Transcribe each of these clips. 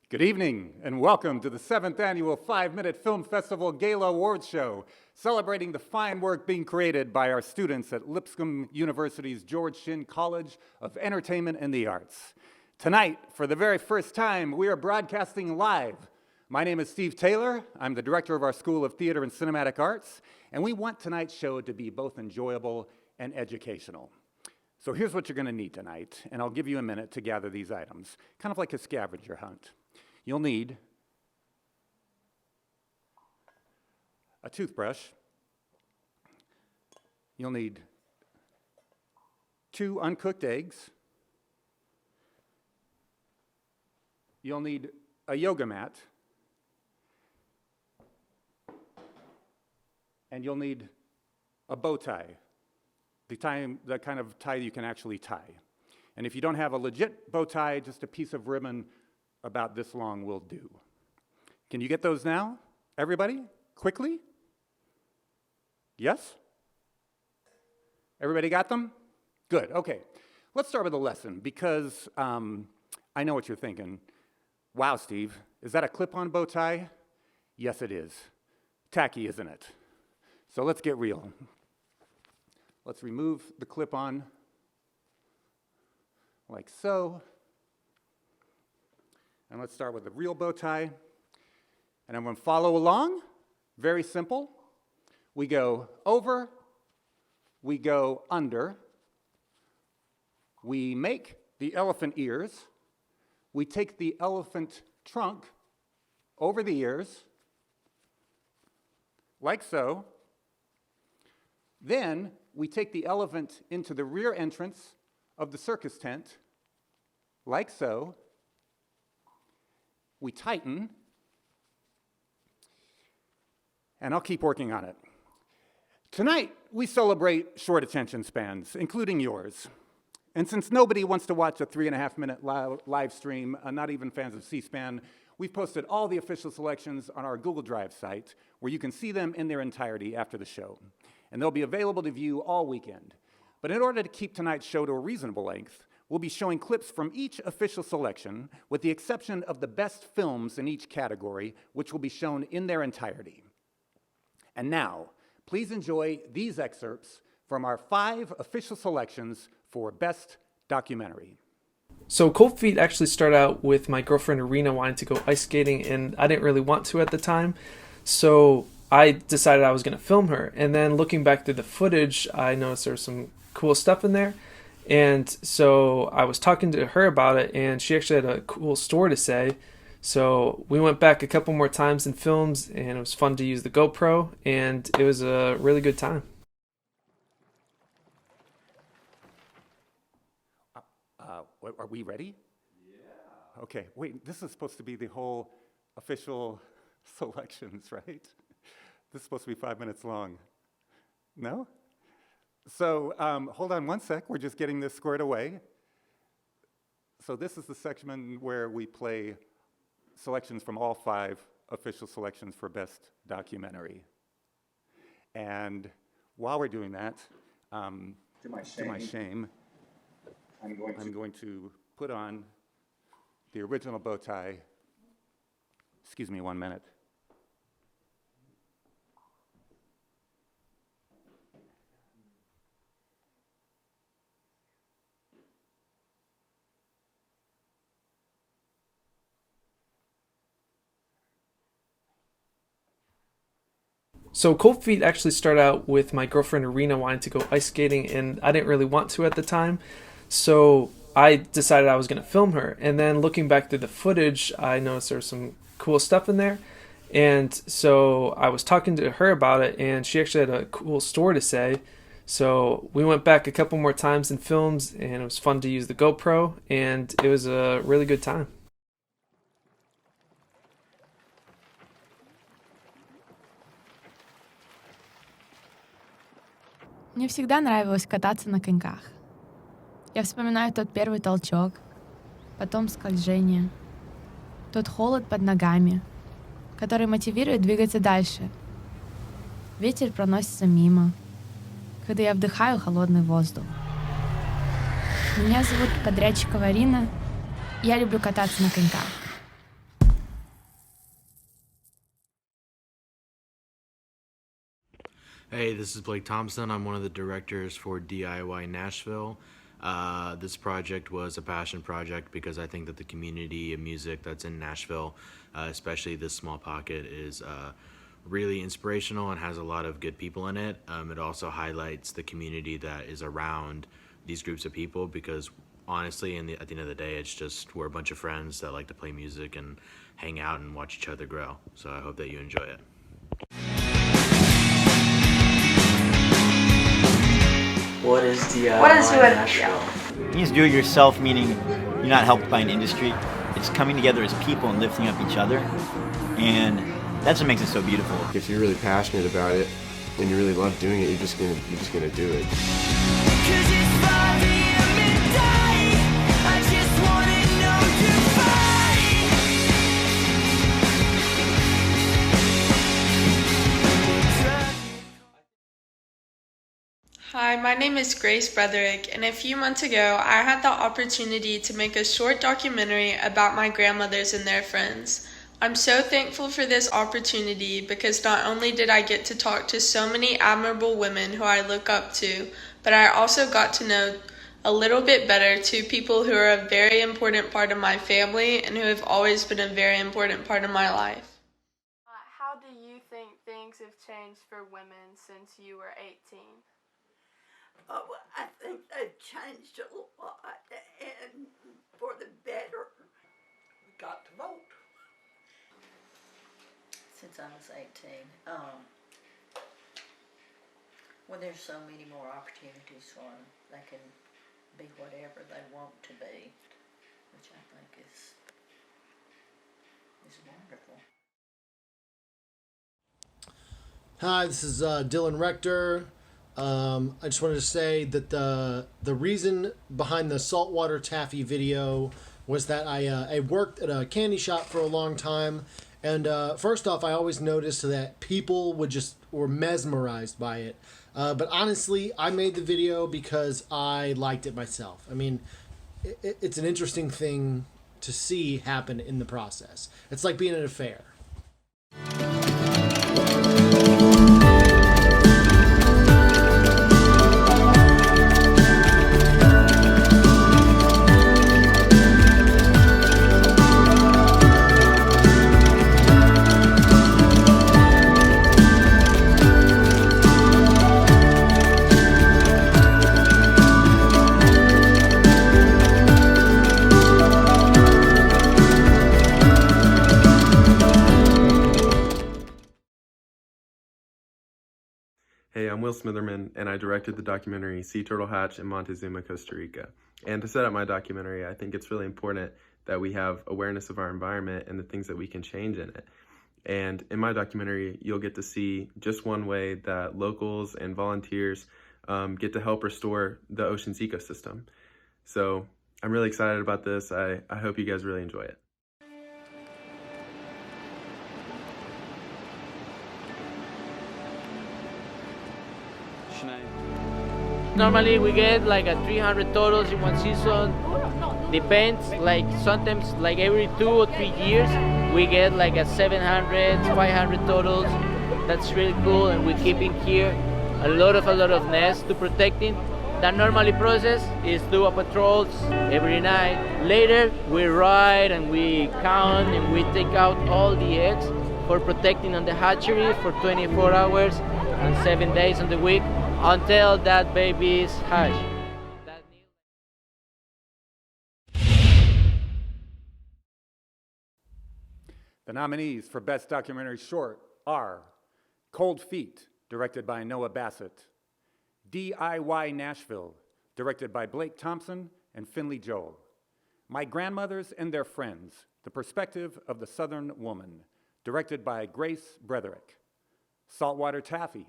Good evening, and welcome to the 7th Annual 5-Minute Film Festival Gala Awards Show, celebrating the fine work being created by our students at Lipscomb University's George Shinn College of Entertainment and the Arts. Tonight, for the very first time, we are broadcasting live. My name is Steve Taylor. I'm the director of our School of Theater and Cinematic Arts, and we want tonight's show to be both enjoyable and educational. So here's what you're going to need tonight, and I'll give you a minute to gather these items, kind of like a scavenger hunt. You'll need a toothbrush. You'll need 2 uncooked eggs. You'll need a yoga mat. And you'll need a bow tie, the kind of tie you can actually tie. And if you don't have a legit bow tie, just a piece of ribbon about this long will do. Can you get those now, everybody? Quickly? Yes? Everybody got them? Good, okay. Let's start with the lesson, because I know what you're thinking. Wow, Steve, is that a clip-on bow tie? Yes, it is. Tacky, isn't it? So let's get real. Let's remove the clip-on, like so. And let's start with a real bow tie. And I'm going to follow along. Very simple. We go over, we go under, we make the elephant ears, we take the elephant trunk over the ears, like so. Then we take the elephant into the rear entrance of the circus tent, like so. We tighten, and I'll keep working on it. Tonight, we celebrate short attention spans, including yours. And since nobody wants to watch a 3.5-minute live stream, not even fans of C-SPAN, we've posted all the official selections on our Google Drive site, where you can see them in their entirety after the show. And they'll be available to view all weekend. But in order to keep tonight's show to a reasonable length, we'll be showing clips from each official selection, with the exception of the best films in each category, which will be shown in their entirety. And now, please enjoy these excerpts from our 5 official selections for Best Documentary. So Cold Feet actually started out with my girlfriend Irina wanting to go ice skating, and I didn't really want to at the time. So I decided I was going to film her. And then looking back through the footage, I noticed there was some cool stuff in there. And so I was talking to her about it, and she actually had a cool story to say. So we went back a couple more times and filmed, and it was fun to use the GoPro, and it was a really good time. Are we ready? Yeah. Okay, wait, this is supposed to be the whole official selections, right? This is supposed to be 5 minutes long. No? So hold on one sec, we're just getting this squared away. So this is the section where we play selections from all 5 official selections for Best Documentary. And while we're doing that, to my shame, I'm going to put on the original bow tie. Excuse me 1 minute. So Cold Feet actually started out with my girlfriend Irina wanting to go ice skating, and I didn't really want to at the time. So I decided I was going to film her. And then looking back through the footage, I noticed there was some cool stuff in there. And so I was talking to her about it, and she actually had a cool story to say. So we went back a couple more times in films, and it was fun to use the GoPro, and it was a really good time. Мне всегда нравилось кататься на коньках. Я вспоминаю тот первый толчок, потом скольжение, тот холод под ногами, который мотивирует двигаться дальше. Ветер проносится мимо, когда я вдыхаю холодный воздух. Меня зовут Подрядчикова Арина, и я люблю кататься на коньках. Hey, this is Blake Thompson. I'm one of the directors for DIY Nashville. This project was a passion project because I think that the community of music that's in Nashville, especially this small pocket, is really inspirational and has a lot of good people in it. It also highlights the community that is around these groups of people because honestly, at the end of the day, it's just we're a bunch of friends that like to play music and hang out and watch each other grow. So I hope that you enjoy it. What is DIY Nashville? It means do-it-yourself, meaning you're not helped by an industry. It's coming together as people and lifting up each other, and that's what makes it so beautiful. If you're really passionate about it and you really love doing it, you're just gonna do it. Hi, my name is Grace Bretherick, and a few months ago, I had the opportunity to make a short documentary about my grandmothers and their friends. I'm so thankful for this opportunity because not only did I get to talk to so many admirable women who I look up to, but I also got to know a little bit better two people who are a very important part of my family and who have always been a very important part of my life. How do you think things have changed for women since you were 18? Oh, I think they've changed a lot, and for the better. We got to vote. Since I was 18, well, there's so many more opportunities for them. They can be whatever they want to be, which I think is wonderful. Hi, this is Dylan Rector. I just wanted to say that the reason behind the saltwater taffy video was that I worked at a candy shop for a long time, and first off, I always noticed that people were mesmerized by it. But honestly, I made the video because I liked it myself. I mean, it's an interesting thing to see happen in the process. It's like being at a fair. Hey, I'm Will Smitherman, and I directed the documentary Sea Turtle Hatch in Montezuma, Costa Rica. And to set up my documentary, I think it's really important that we have awareness of our environment and the things that we can change in it. And in my documentary, you'll get to see just one way that locals and volunteers get to help restore the ocean's ecosystem. So I'm really excited about this. I hope you guys really enjoy it. Normally we get like a 300 totals in one season. Depends, like sometimes like every 2 or 3 years we get like a 700, 500 totals. That's really cool, and we're keeping here a lot of nests to protecting. The normally process is do a patrols every night. Later we ride and we count and we take out all the eggs for protecting on the hatchery for 24 hours and 7 days on the week until that baby's hatch. The nominees for Best Documentary Short are Cold Feet, directed by Noah Bassett; DIY Nashville, directed by Blake Thompson and Finley Joel; My Grandmothers and Their Friends, The Perspective of the Southern Woman, directed by Grace Brederick; Saltwater Taffy,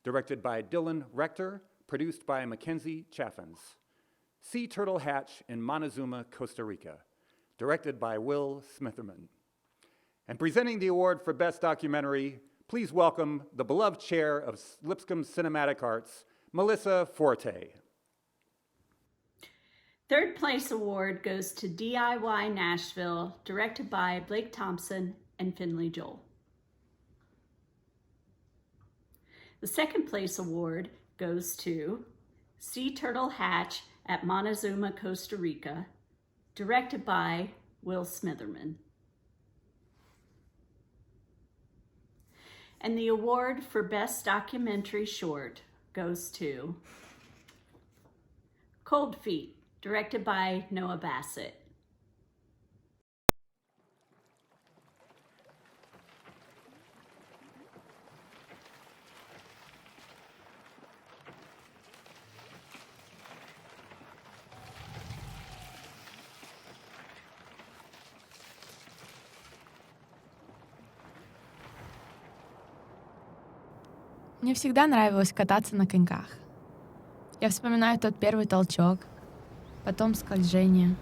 directed by Dylan Rector, produced by Mackenzie Chaffins; Sea Turtle Hatch in Montezuma, Costa Rica, directed by Will Smitherman. And presenting the award for Best Documentary, please welcome the beloved chair of Lipscomb Cinematic Arts, Melissa Forte. Third place award goes to DIY Nashville, directed by Blake Thompson and Finley Joel. The second place award goes to Sea Turtle Hatch at Montezuma, Costa Rica, directed by Will Smitherman. And the award for Best Documentary Short goes to Cold Feet, directed by Noah Bassett. Мне всегда нравилось кататься на коньках. Я вспоминаю тот первый толчок, потом скольжение,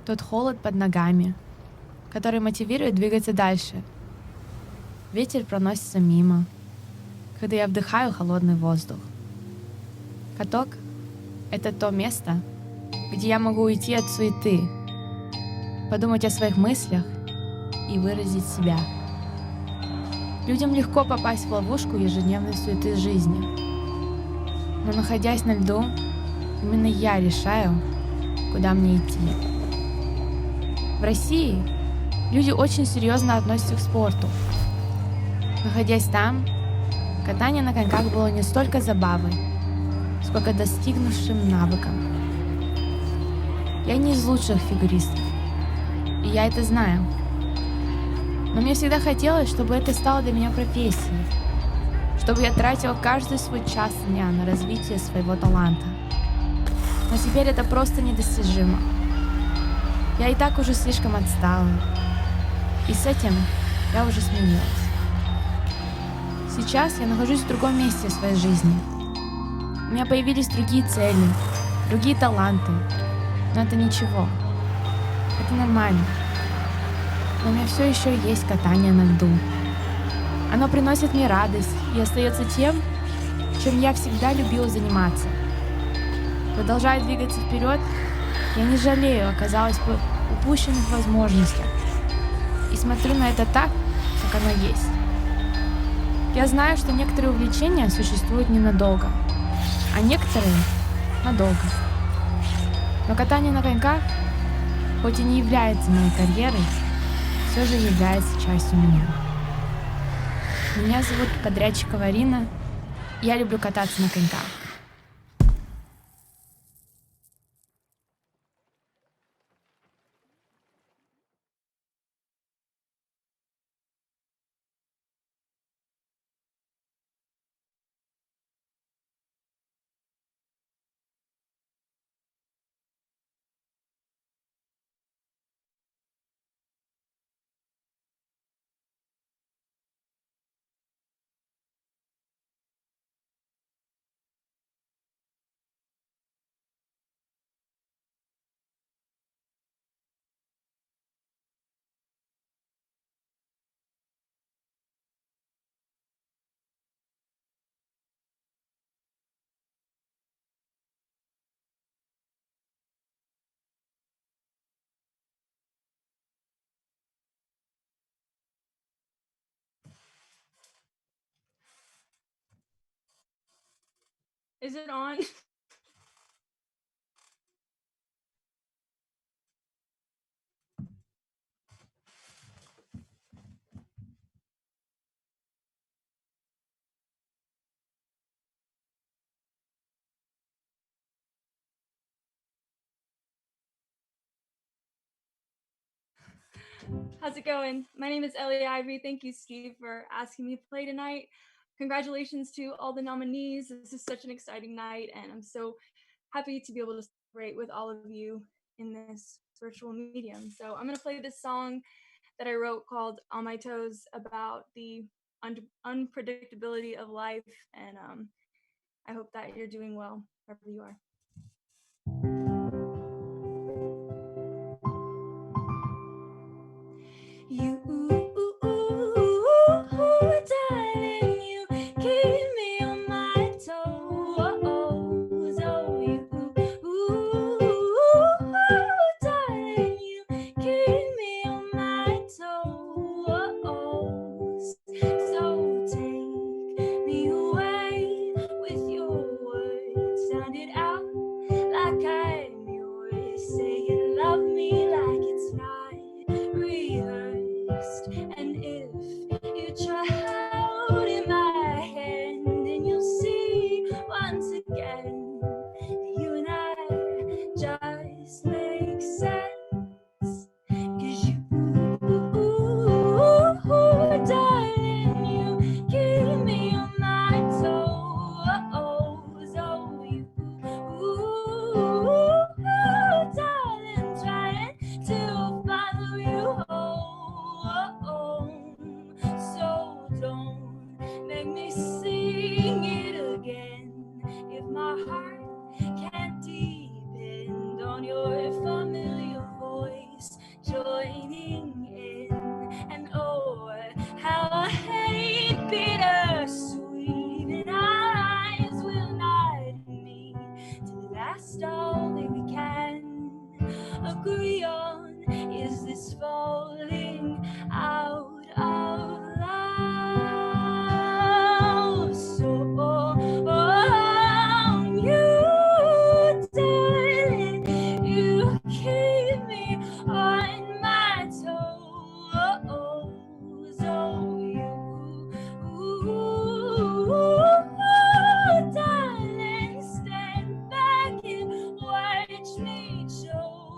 тот холод под ногами, который мотивирует двигаться дальше. Ветер проносится мимо, когда я вдыхаю холодный воздух. Каток — это то место, где я могу уйти от суеты, подумать о своих мыслях и выразить себя. Людям легко попасть в ловушку ежедневной суеты жизни. Но находясь на льду, именно я решаю, куда мне идти. В России люди очень серьезно относятся к спорту. Находясь там, катание на коньках было не столько забавой, сколько достигнувшим навыком. Я не из лучших фигуристов, и я это знаю. Но мне всегда хотелось, чтобы это стало для меня профессией, чтобы я тратила каждый свой час дня на развитие своего таланта. Но теперь это просто недостижимо. Я и так уже слишком отстала, и с этим я уже смирилась. Сейчас я нахожусь в другом месте в своей жизни. У меня появились другие цели, другие таланты, но это ничего. Это нормально. Но у меня все еще есть катание на льду. Оно приносит мне радость и остается тем, чем я всегда любила заниматься. Продолжая двигаться вперед, я не жалею, оказалось бы, упущенных возможностях. И смотрю на это так, как оно есть. Я знаю, что некоторые увлечения существуют ненадолго, а некоторые надолго. Но катание на коньках, хоть и не является моей карьерой, все же является частью меня. Меня зовут Подрядчикова Рина, я люблю кататься на коньках. Is it on? How's it going? My name is Ellie Ivory. Thank you, Steve, for asking me to play tonight. Congratulations to all the nominees. This is such an exciting night, and I'm so happy to be able to celebrate with all of you in this virtual medium. So I'm going to play this song that I wrote called On My Toes about the unpredictability of life, and I hope that you're doing well wherever you are. You, darling, you keep me on my toes. Oh, you, darling, you keep me on my toes. So take me away with your words, sound it out like I'm yours. Say you love me like it's not rehearsed. And if you try holding my hand, then you'll see once again that you and I just make sense. 'Cause you, darling, you keep me on my toes. Oh, you, darling, trying to follow you home. So don't make me sing it again if my heart can't depend on your familiar voice joining in. And oh, how I hate bittersweet, and our eyes will not meet till the last all that we can agree on is this falling out of love. So you, darling, you keep me on my toes. Oh, you, darling, stand back and watch me choke.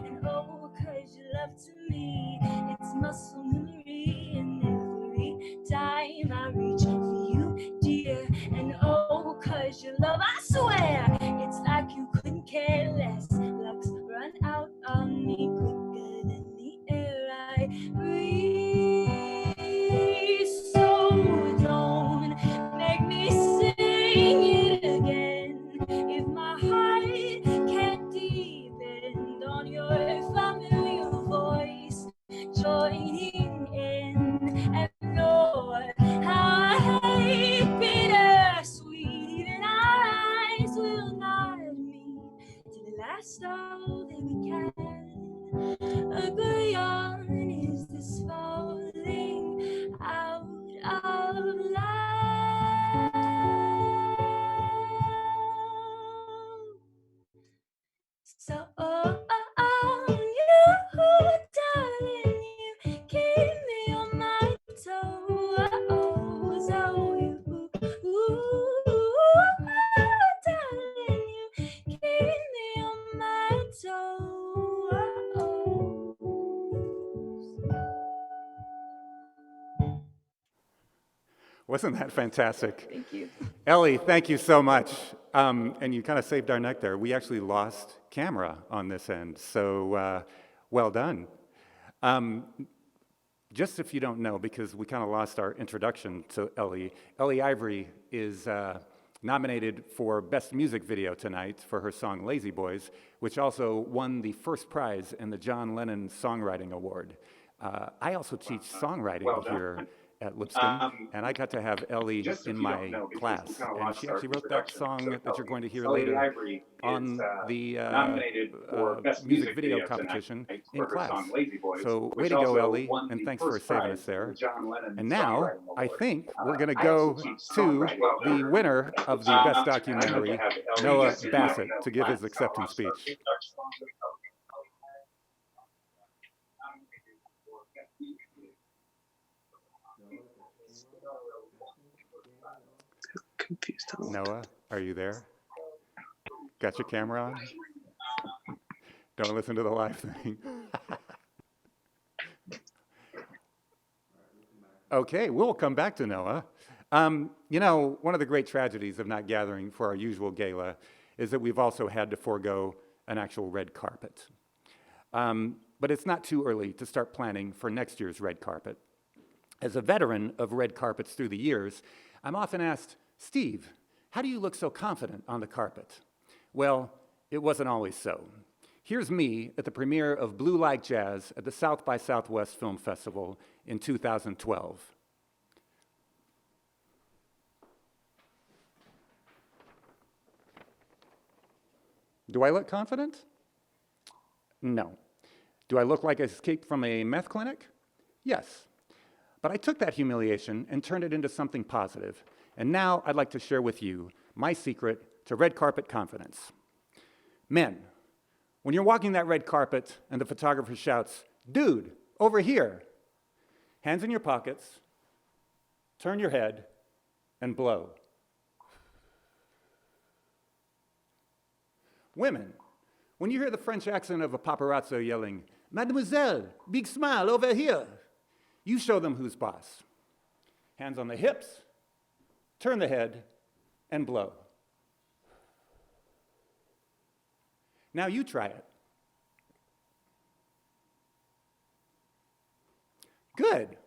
And oh, 'cause your love to me, it's muscle memory. And every time I reach for you, dear, and oh, 'cause your love, I swear, it's like you couldn't care less. Luck's run out on me quicker than the air I breathe. So don't make me sing it again if my heart can't depend on your familiar voice joining in. And know how I hate bittersweet, and our eyes will not meet till the last all that we can agree on is this falling out of love. So you, darling, you keep me on my toes. Oh, you, darling, you keep me on my toes. Wasn't that fantastic? Thank you. Ellie, thank you so much. And you kind of saved our neck there. We actually lost camera on this end, so well done. Just if you don't know, because we kind of lost our introduction to Ellie, Ellie Ivory is nominated for Best Music Video tonight for her song Lazy Boys, which also won the first prize in the John Lennon Songwriting Award. I also teach songwriting here at Lipscomb, and I got to have Ellie in my class. And she actually wrote that song that you're going to hear later on the music video competition in class. So way to go, Ellie, and thanks for saving us there. And now, I think we're going to go to the winner of the Best Documentary, Noah Bassett, to give his acceptance speech. Noah, are you there? Got your camera on? Don't listen to the live thing. Okay, we'll come back to Noah. You know, one of the great tragedies of not gathering for our usual gala is that we've also had to forego an actual red carpet. But it's not too early to start planning for next year's red carpet. As a veteran of red carpets through the years, I'm often asked, Steve, how do you look so confident on the carpet? Well, it wasn't always so. Here's me at the premiere of Blue Like Jazz at the South by Southwest Film Festival in 2012. Do I look confident? No. Do I look like I escaped from a meth clinic? Yes. But I took that humiliation and turned it into something positive. And now I'd like to share with you my secret to red carpet confidence. Men, when you're walking that red carpet and the photographer shouts, "Dude, over here," hands in your pockets, turn your head, and blow. Women, when you hear the French accent of a paparazzo yelling, "Mademoiselle, big smile over here," you show them who's boss. Hands on the hips, turn the head, and blow. Now you try it. Good.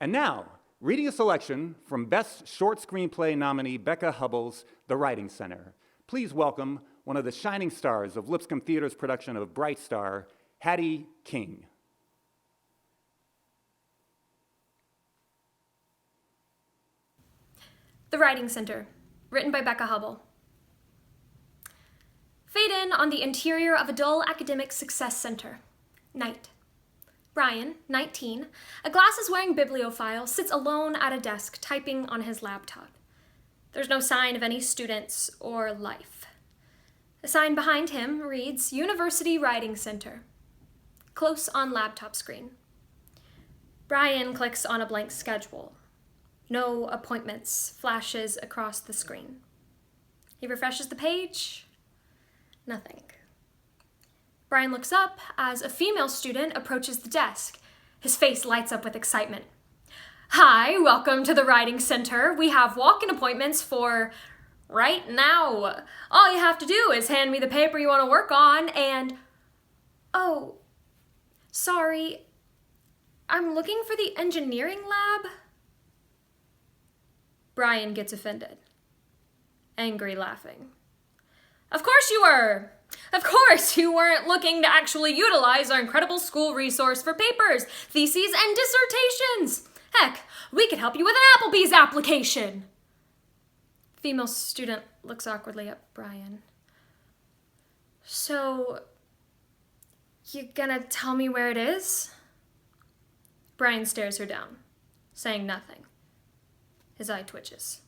And now, reading a selection from Best Short Screenplay nominee Becca Hubbell's The Writing Center. Please welcome one of the shining stars of Lipscomb Theater's production of Bright Star, Hattie King. The Writing Center, written by Becca Hubbell. Fade in on the interior of a dull academic success center. Night. Brian, 19, a glasses-wearing bibliophile, sits alone at a desk typing on his laptop. There's no sign of any students or life. A sign behind him reads University Writing Center. Close on laptop screen. Brian clicks on a blank schedule. No appointments flashes across the screen. He refreshes the page. Nothing. Brian looks up as a female student approaches the desk. His face lights up with excitement. Hi, welcome to the Writing Center. We have walk-in appointments for right now. All you have to do is hand me the paper you want to work on and... Oh, sorry. I'm looking for the engineering lab. Brian gets offended. Angry laughing. Of course you were! Of course you weren't looking to actually utilize our incredible school resource for papers, theses, and dissertations! Heck, we could help you with an Applebee's application! Female student looks awkwardly at Brian. So, you gonna tell me where it is? Brian stares her down, saying nothing. His eye twitches.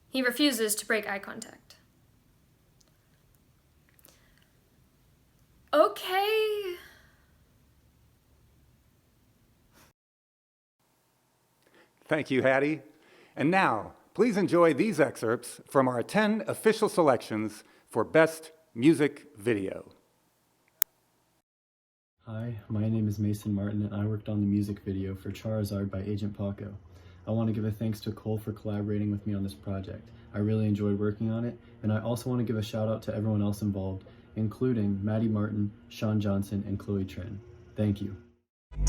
He refuses to break eye contact. Okay. Thank you, Hattie. And now, please enjoy these excerpts from our 10 official selections for Best Music Video. Hi, my name is Mason Martin, and I worked on the music video for Charizard by Agent Paco. I want to give a thanks to Cole for collaborating with me on this project. I really enjoyed working on it, and I also want to give a shout out to everyone else involved, including Maddie Martin, Sean Johnson, and Chloe Trin. Thank you.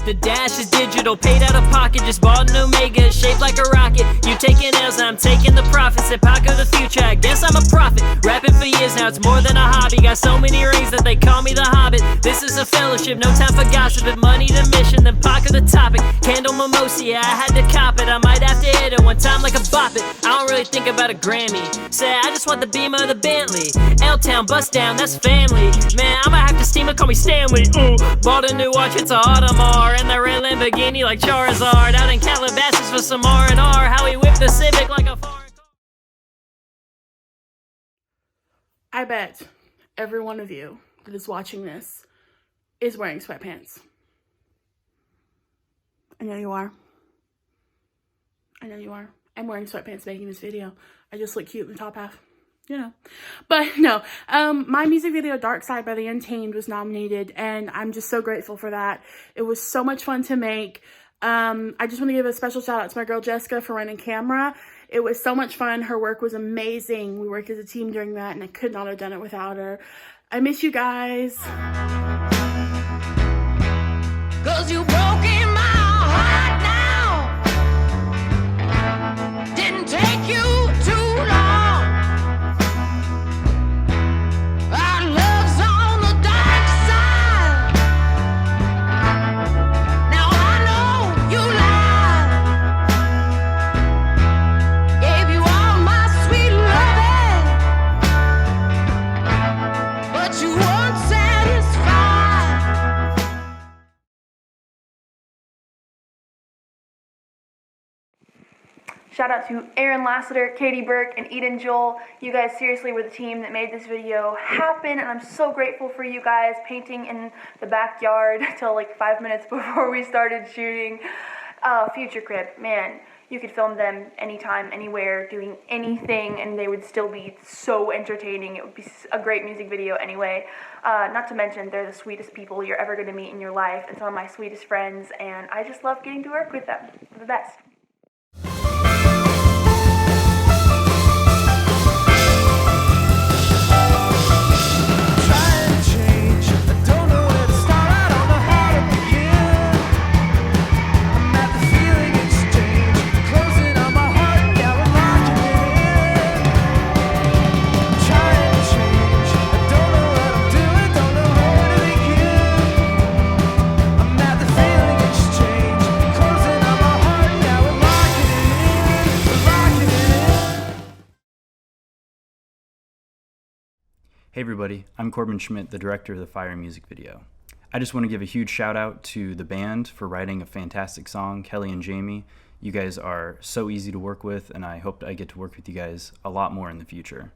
The dash is digital, paid out of pocket, just bought an Omega, shaped like a rocket. You taking L's and I'm taking the profits. Said Paco the future, I guess I'm a prophet. Rapping for the years now, it's more than a hobby. Got so many rings that they call me the Hobbit. This is a fellowship, no time for gossip. If money the mission, then pocket the topic. Candle mimosa, yeah, I had to cop it. I might have to hit it one time like a bop it. I don't really think about a Grammy. Say, I just want the Beamer or the Bentley. L-Town, bust down, that's family. Man, I might have to steam it, call me Stanley. Ooh, bought a new watch, it's a Audemars. And the red Lamborghini like Charizard. Out in Calabasas for some R&R. How he whipped the Civic like a foreign car. I bet every one of you that is watching this is wearing sweatpants. I know you are. I know you are. I'm wearing sweatpants making this video. I just look cute in the top half, you know. But no, my music video Dark Side by the Untamed was nominated, and I'm just so grateful for that. It was so much fun to make. I just want to give a special shout out to my girl Jessica for running camera. It was so much fun. Her work was amazing. We worked as a team during that, and I could not have done it without her. I miss you guys. 'Cause you broke in my heart now. Didn't take you too long. Our love's on the dark side. Now I know you lied. Gave you all my sweet loving, but you weren't satisfied. Shout out to Aaron Lassiter, Katie Burke, and Eden Joel. You guys seriously were the team that made this video happen, and I'm so grateful for you guys painting in the backyard till like 5 minutes before we started shooting. Future Crib, man, you could film them anytime, anywhere, doing anything, and they would still be so entertaining. It would be a great music video anyway. Not to mention, they're the sweetest people you're ever going to meet in your life, and some of my sweetest friends, and I just love getting to work with them. They're the best. Hey everybody, I'm Corbin Schmidt, the director of the Fire music video. I just want to give a huge shout out to the band for writing a fantastic song, Kelly and Jamie. You guys are so easy to work with, and I hope I get to work with you guys a lot more in the future.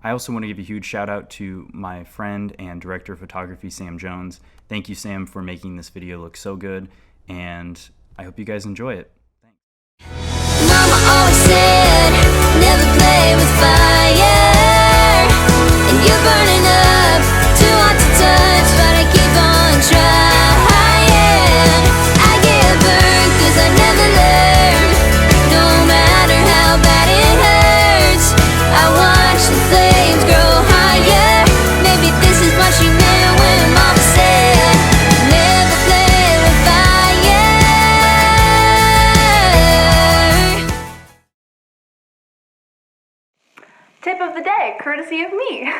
I also want to give a huge shout out to my friend and director of photography, Sam Jones. Thank you, Sam, for making this video look so good, and I hope you guys enjoy it. Mama always said, never play with fire. And you're burning up, too hot to touch, but I keep on trying. I get burned 'cause I never learned. No matter how bad it hurts, I watch the flames grow higher. Maybe this is what she meant when Mama said, never play with fire. Tip of the day, courtesy of me.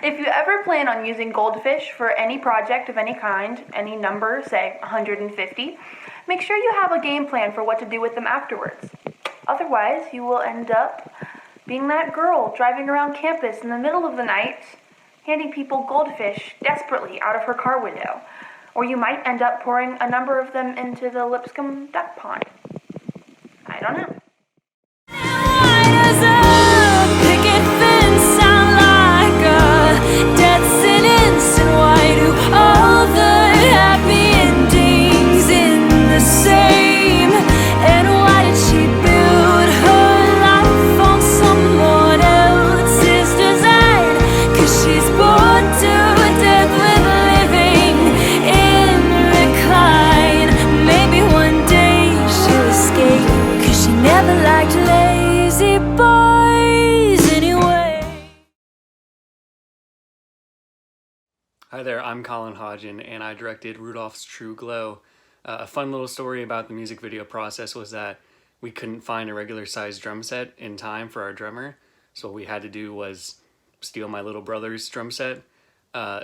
If you ever plan on using goldfish for any project of any kind, any number, say 150, make sure you have a game plan for what to do with them afterwards. Otherwise, you will end up being that girl driving around campus in the middle of the night, handing people goldfish desperately out of her car window. Or you might end up pouring a number of them into the Lipscomb duck pond. I don't know. Picket fence sound like a death sentence, and why do all the happy endings end the same? And why did she build her life on someone else's design? 'Cause she's bored to death with living in recline. Maybe one day she'll escape, 'cause she never liked lazy boys anyway. Hi there, I'm Colin Hodgen, and I directed Rudolph's True Glow. A fun little story about the music video process was that we couldn't find a regular sized drum set in time for our drummer, so what we had to do was steal my little brother's drum set.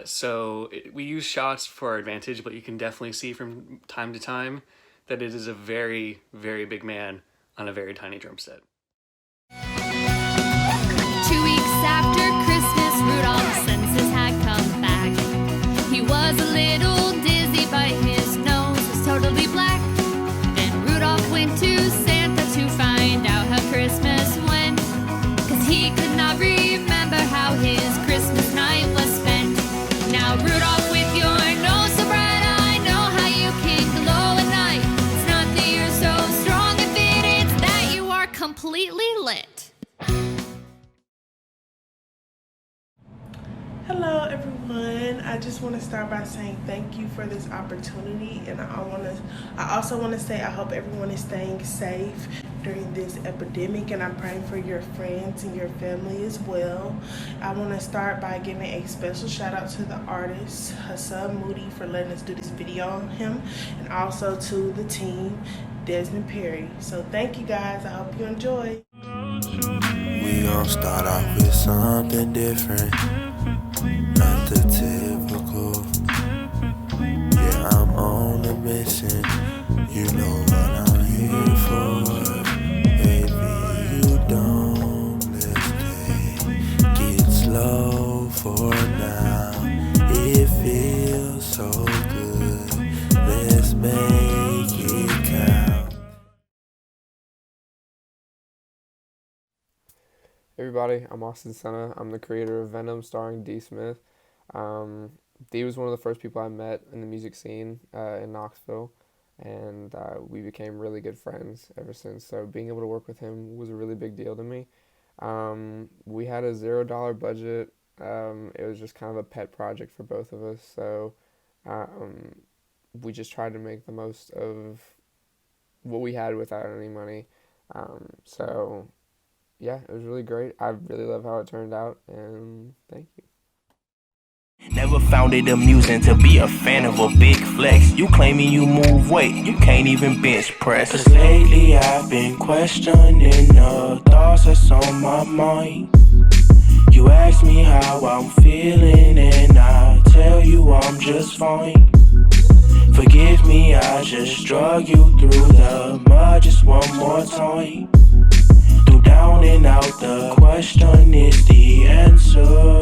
So we use shots for our advantage, but you can definitely see from time to time that it is a very, very big man on a very tiny drum set. 2 weeks after Christmas, Rudolph's senses had come back. He was a little dizzy, but his nose was totally black. Then Rudolph went to Santa to find out how Christmas went, 'cause he could not remember how his Christmas night was spent. Now Rudolph, with your nose so bright, I know how you can glow at night. It's not that you're so strong and fit, it's that you are completely lit. Hello everyone, I just want to start by saying thank you for this opportunity, and I also want to say I hope everyone is staying safe during this epidemic, and I'm praying for your friends and your family as well. I want to start by giving a special shout out to the artist Hassan Moody for letting us do this video on him, and also to the team, Desmond Perry. So thank you guys, I hope you enjoy. We gon' start off with something different, not the typical. Yeah, I'm on a mission, you know what I'm here for. Baby, you don't let's take it slow for now. It feels so good, let's make it count. Hey everybody, I'm Austin Senna. I'm the creator of Venom, starring D. Smith. D was one of the first people I met in the music scene in Knoxville, and we became really good friends ever since. So being able to work with him was a really big deal to me. We had a $0 budget. It was just kind of a pet project for both of us. So we just tried to make the most of what we had without any money. So yeah, it was really great. I really love how it turned out, and thank you. Never found it amusing to be a fan of a big flex. You claiming you move weight, you can't even bench press. 'Cause lately I've been questioning the thoughts that's on my mind. You ask me how I'm feeling and I tell you I'm just fine. Forgive me, I just drug you through the mud just one more time. Through down and out, the question is the answer.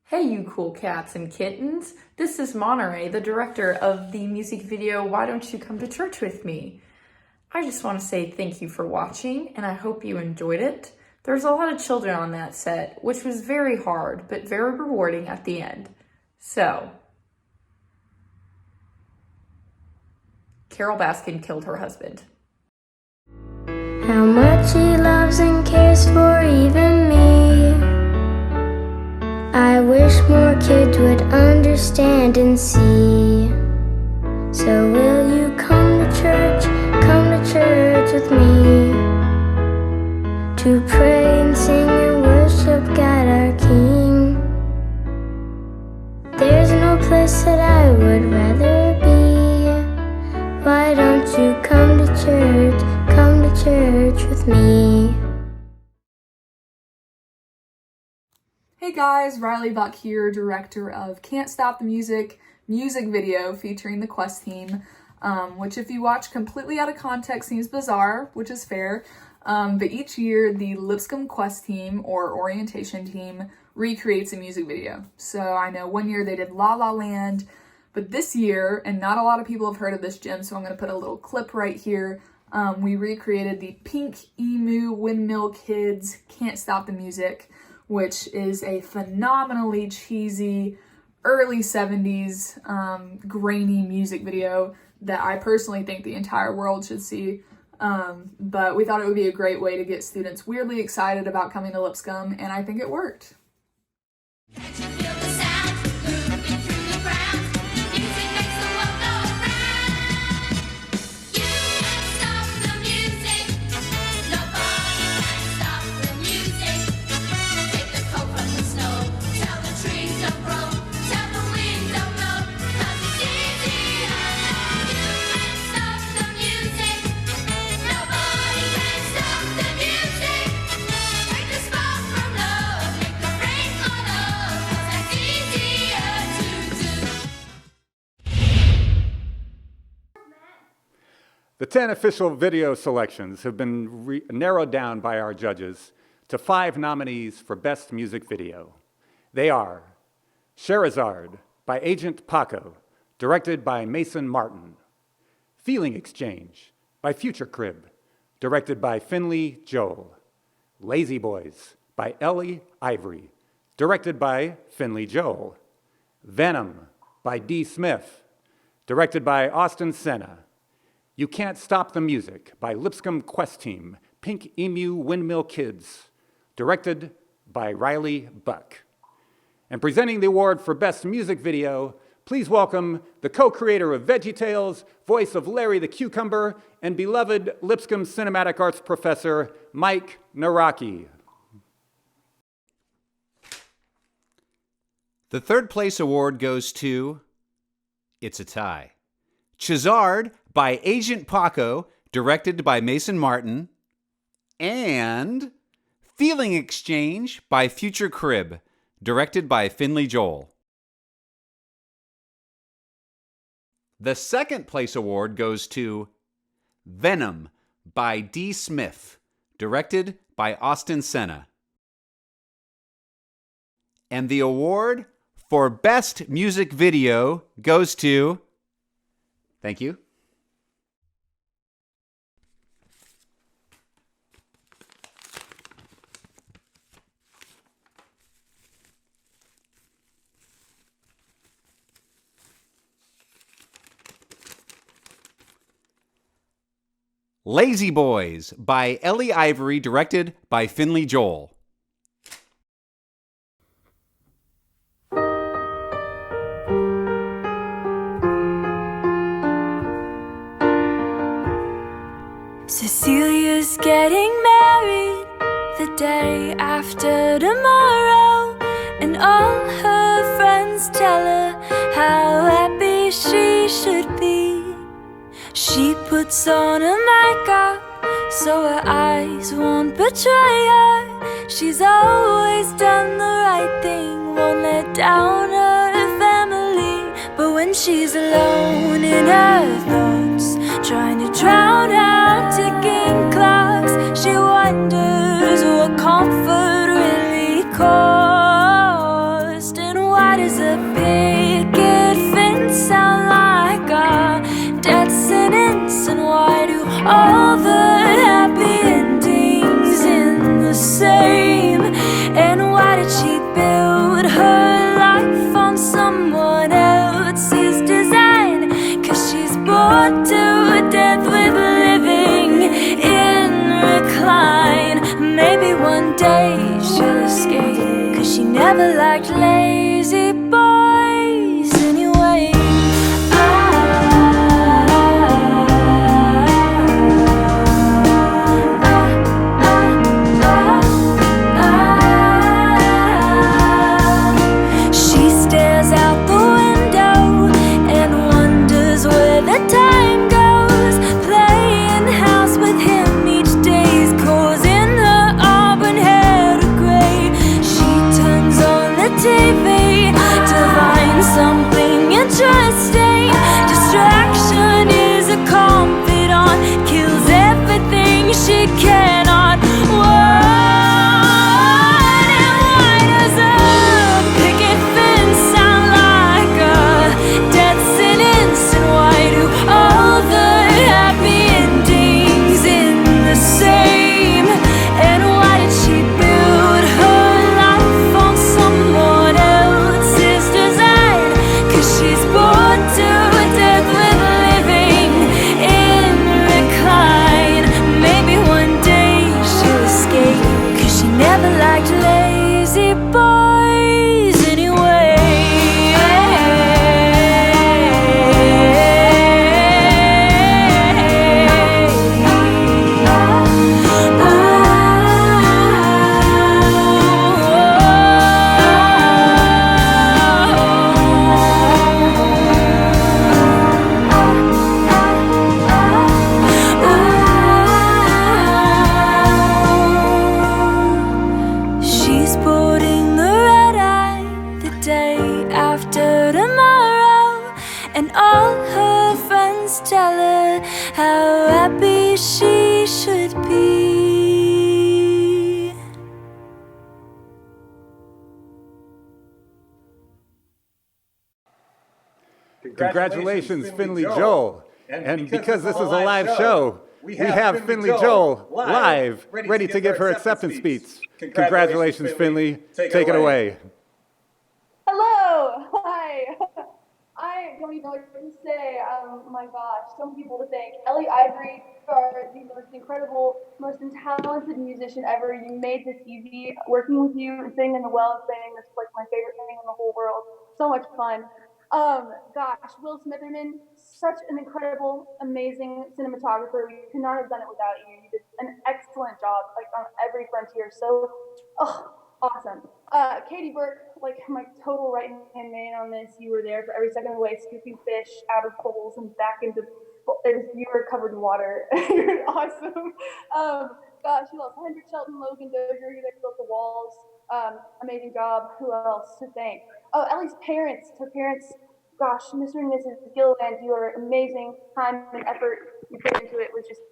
Hey you cool cats and kittens, this is Monterey, the director of the music video Why Don't You Come to Church With Me? I just want to say thank you for watching and I hope you enjoyed it. There's a lot of children on that set, which was very hard but very rewarding at the end. So, Carol Baskin killed her husband. How much he loves and cares for even me. I wish more kids would understand and see. So will you come to church with me, to pray and sing and worship God our King. There's no place that I would rather be. Why don't you come to church with me? Hey guys, Riley Buck here, director of Can't Stop the Music video featuring the Quest team, which if you watch completely out of context seems bizarre, which is fair, but each year the Lipscomb Quest team, or orientation team, recreates a music video. So I know one year they did La La Land, but this year, and not a lot of people have heard of this gym, so I'm going to put a little clip right here, we recreated the Pink Emu Windmill Kids Can't Stop the Music, which is a phenomenally cheesy, early 70s, grainy music video that I personally think the entire world should see. But we thought it would be a great way to get students weirdly excited about coming to Lipscomb, and I think it worked. The 10 official video selections have been narrowed down by our judges to 5 nominees for Best Music Video. They are Scheherazade by Agent Paco, directed by Mason Martin. Feeling Exchange by Future Crib, directed by Finley Joel. Lazy Boys by Ellie Ivory, directed by Finley Joel. Venom by D. Smith, directed by Austin Senna. You Can't Stop the Music by Lipscomb Quest Team, Pink Emu Windmill Kids, directed by Riley Buck. And presenting the award for Best Music Video, please welcome the co-creator of VeggieTales, voice of Larry the Cucumber, and beloved Lipscomb Cinematic Arts professor, Mike Naraki. The third place award goes to, it's a tie, Chazard by Agent Paco, directed by Mason Martin, and Feeling Exchange by Future Crib, directed by Finley Joel. The second place award goes to Venom by D. Smith, directed by Austin Senna. And the award for Best Music Video goes to, thank you, Lazy Boys by Ellie Ivory, directed by Finley Joel. Cecilia's getting married the day after tomorrow, and all her friends tell her how happy she should be. She puts on a makeup so her eyes won't betray her. She's always done the right thing, won't let down her family. But when she's alone in her thoughts, trying to drown out ticking clocks, she wonders what comfort really cost. And why does a picket fence sound like a death sentence? And why do all the happy endings end the same? And why did she build her life on someone else's design? 'Cause she's bored to death with living in recline. Maybe one day she'll escape, 'cause she never liked lazy boys anyway. She stares out the window and wonders where the time goes, playing house with him each day's causing her auburn hair to gray. She turns on the TV way she should be. Congratulations, Finley Joel. And because this is a live show, we have Finley Joel live, ready to give her acceptance speech. Congratulations, Finley. Take it away. Hello! Hi! I don't even know what to say. My gosh, so many people to thank. Ellie Ivory, you are the most incredible, most talented musician ever. You made this easy. Working with you and singing in the well and singing is like my favorite thing in the whole world. So much fun. Gosh, Will Smitherman, such an incredible, amazing cinematographer. We could not have done it without you. You did an excellent job, like on every frontier. So, awesome. Katie Burke, like my total right-hand man on this. You were there for every second of the way, scooping fish out of holes and back into. You were covered in water. You're awesome. Gosh, who else? Hendrik Shelton, Logan Dozier, you guys built the walls. Amazing job. Who else to thank? Oh, Ellie's parents. Her parents. Gosh, Mr. and Mrs. Gilliland, you are amazing. Time and effort you put into it was just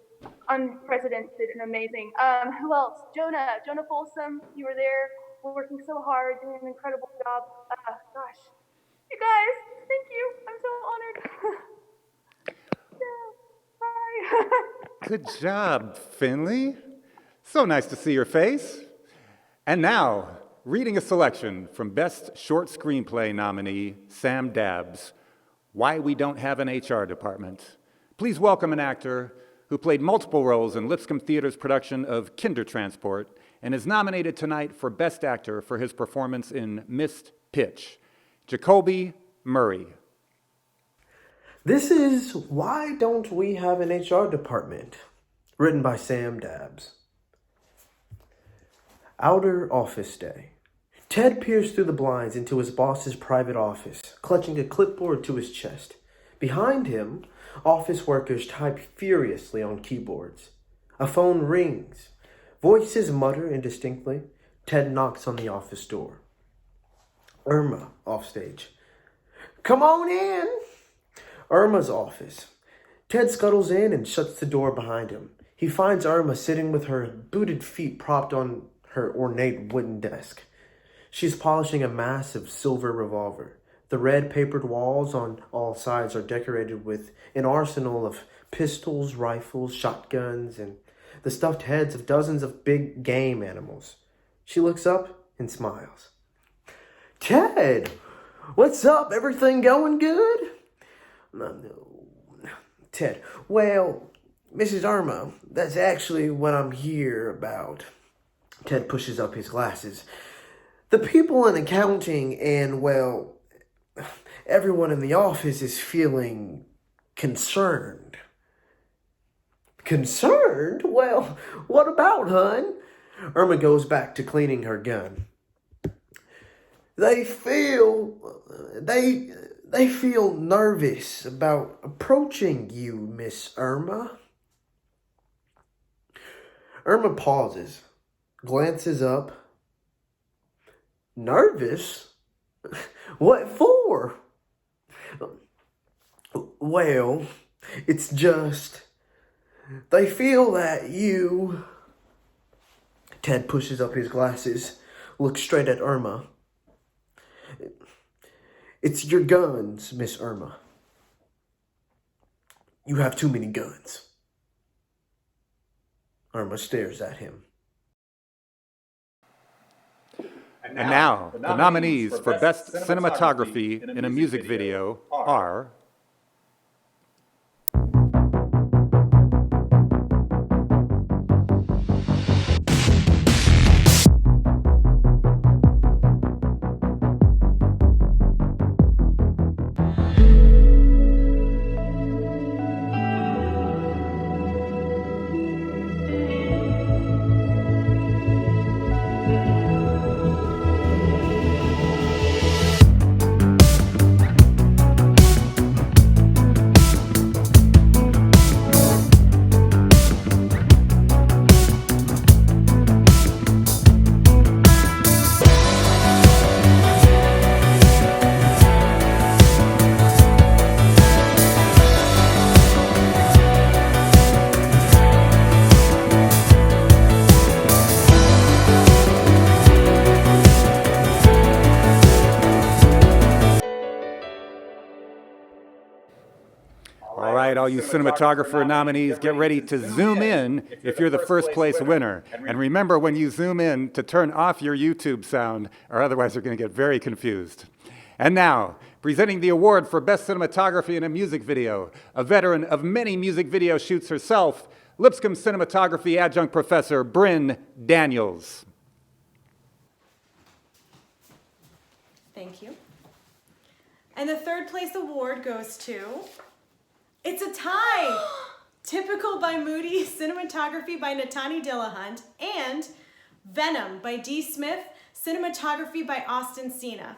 unprecedented and amazing. Who else? Jonah Folsom, you were there, working so hard, doing an incredible job. Gosh, you guys, thank you. I'm so honored. Bye. Good job, Finley. So nice to see your face. And now, reading a selection from Best Short Screenplay nominee Sam Dabbs, Why We Don't Have an HR Department. Please welcome an actor who played multiple roles in Lipscomb Theater's production of Kindertransport and is nominated tonight for Best Actor for his performance in Missed Pitch, Jacoby Murray. This is Why Don't We Have an HR Department? Written by Sam Dabbs. Outer office day. Ted peers through the blinds into his boss's private office, clutching a clipboard to his chest. Behind him, office workers type furiously on keyboards. A phone rings. Voices mutter indistinctly. Ted knocks on the office door. Irma, offstage. Come on in! Irma's office. Ted scuttles in and shuts the door behind him. He finds Irma sitting with her booted feet propped on her ornate wooden desk. She's polishing a massive silver revolver. The red papered walls on all sides are decorated with an arsenal of pistols, rifles, shotguns, and the stuffed heads of dozens of big game animals. She looks up and smiles. Ted, what's up? Everything going good? No. Ted, well, Mrs. Irma, that's actually what I'm here about. Ted pushes up his glasses. The people in accounting and, well, everyone in the office is feeling concerned. Concerned? Well, what about, hun? Irma goes back to cleaning her gun. They feel nervous about approaching you, Miss Irma. Irma pauses, glances up. Nervous? What for? Well, it's just they feel that you... Ted pushes up his glasses, looks straight at Irma. It's your guns, Miss Irma. You have too many guns. Irma stares at him. And now, the nominees for Best Cinematography in a Music Video are right, all you cinematographer nominees, get ready to zoom in if you're the first place winner. And remember when you zoom in to turn off your YouTube sound, or otherwise you're going to get very confused. And now, presenting the award for Best Cinematography in a Music Video, a veteran of many music video shoots herself, Lipscomb Cinematography Adjunct Professor Bryn Daniels. Thank you. And the third place award goes to... It's a tie! Typical by Moody, cinematography by Natani Dillahunt, and Venom by D. Smith, cinematography by Austin Cena.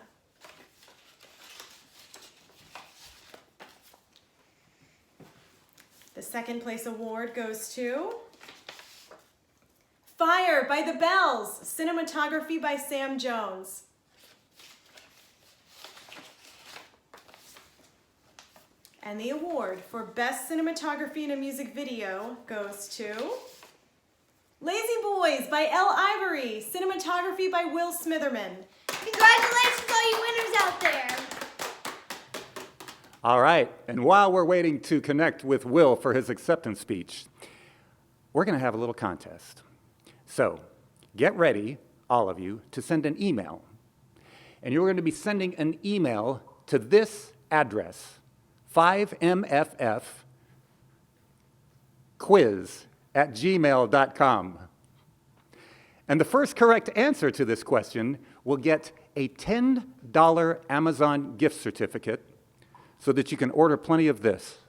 The second place award goes to Fire by The Bells, cinematography by Sam Jones. And the award for Best Cinematography in a Music Video goes to Lazy Boys by Elle Ivory, cinematography by Will Smitherman. Congratulations, all you winners out there. All right, and while we're waiting to connect with Will for his acceptance speech, we're going to have a little contest. So get ready, all of you, to send an email. And you're going to be sending an email to this address, 5mffquiz@gmail.com. And the first correct answer to this question will get a $10 Amazon gift certificate so that you can order plenty of this.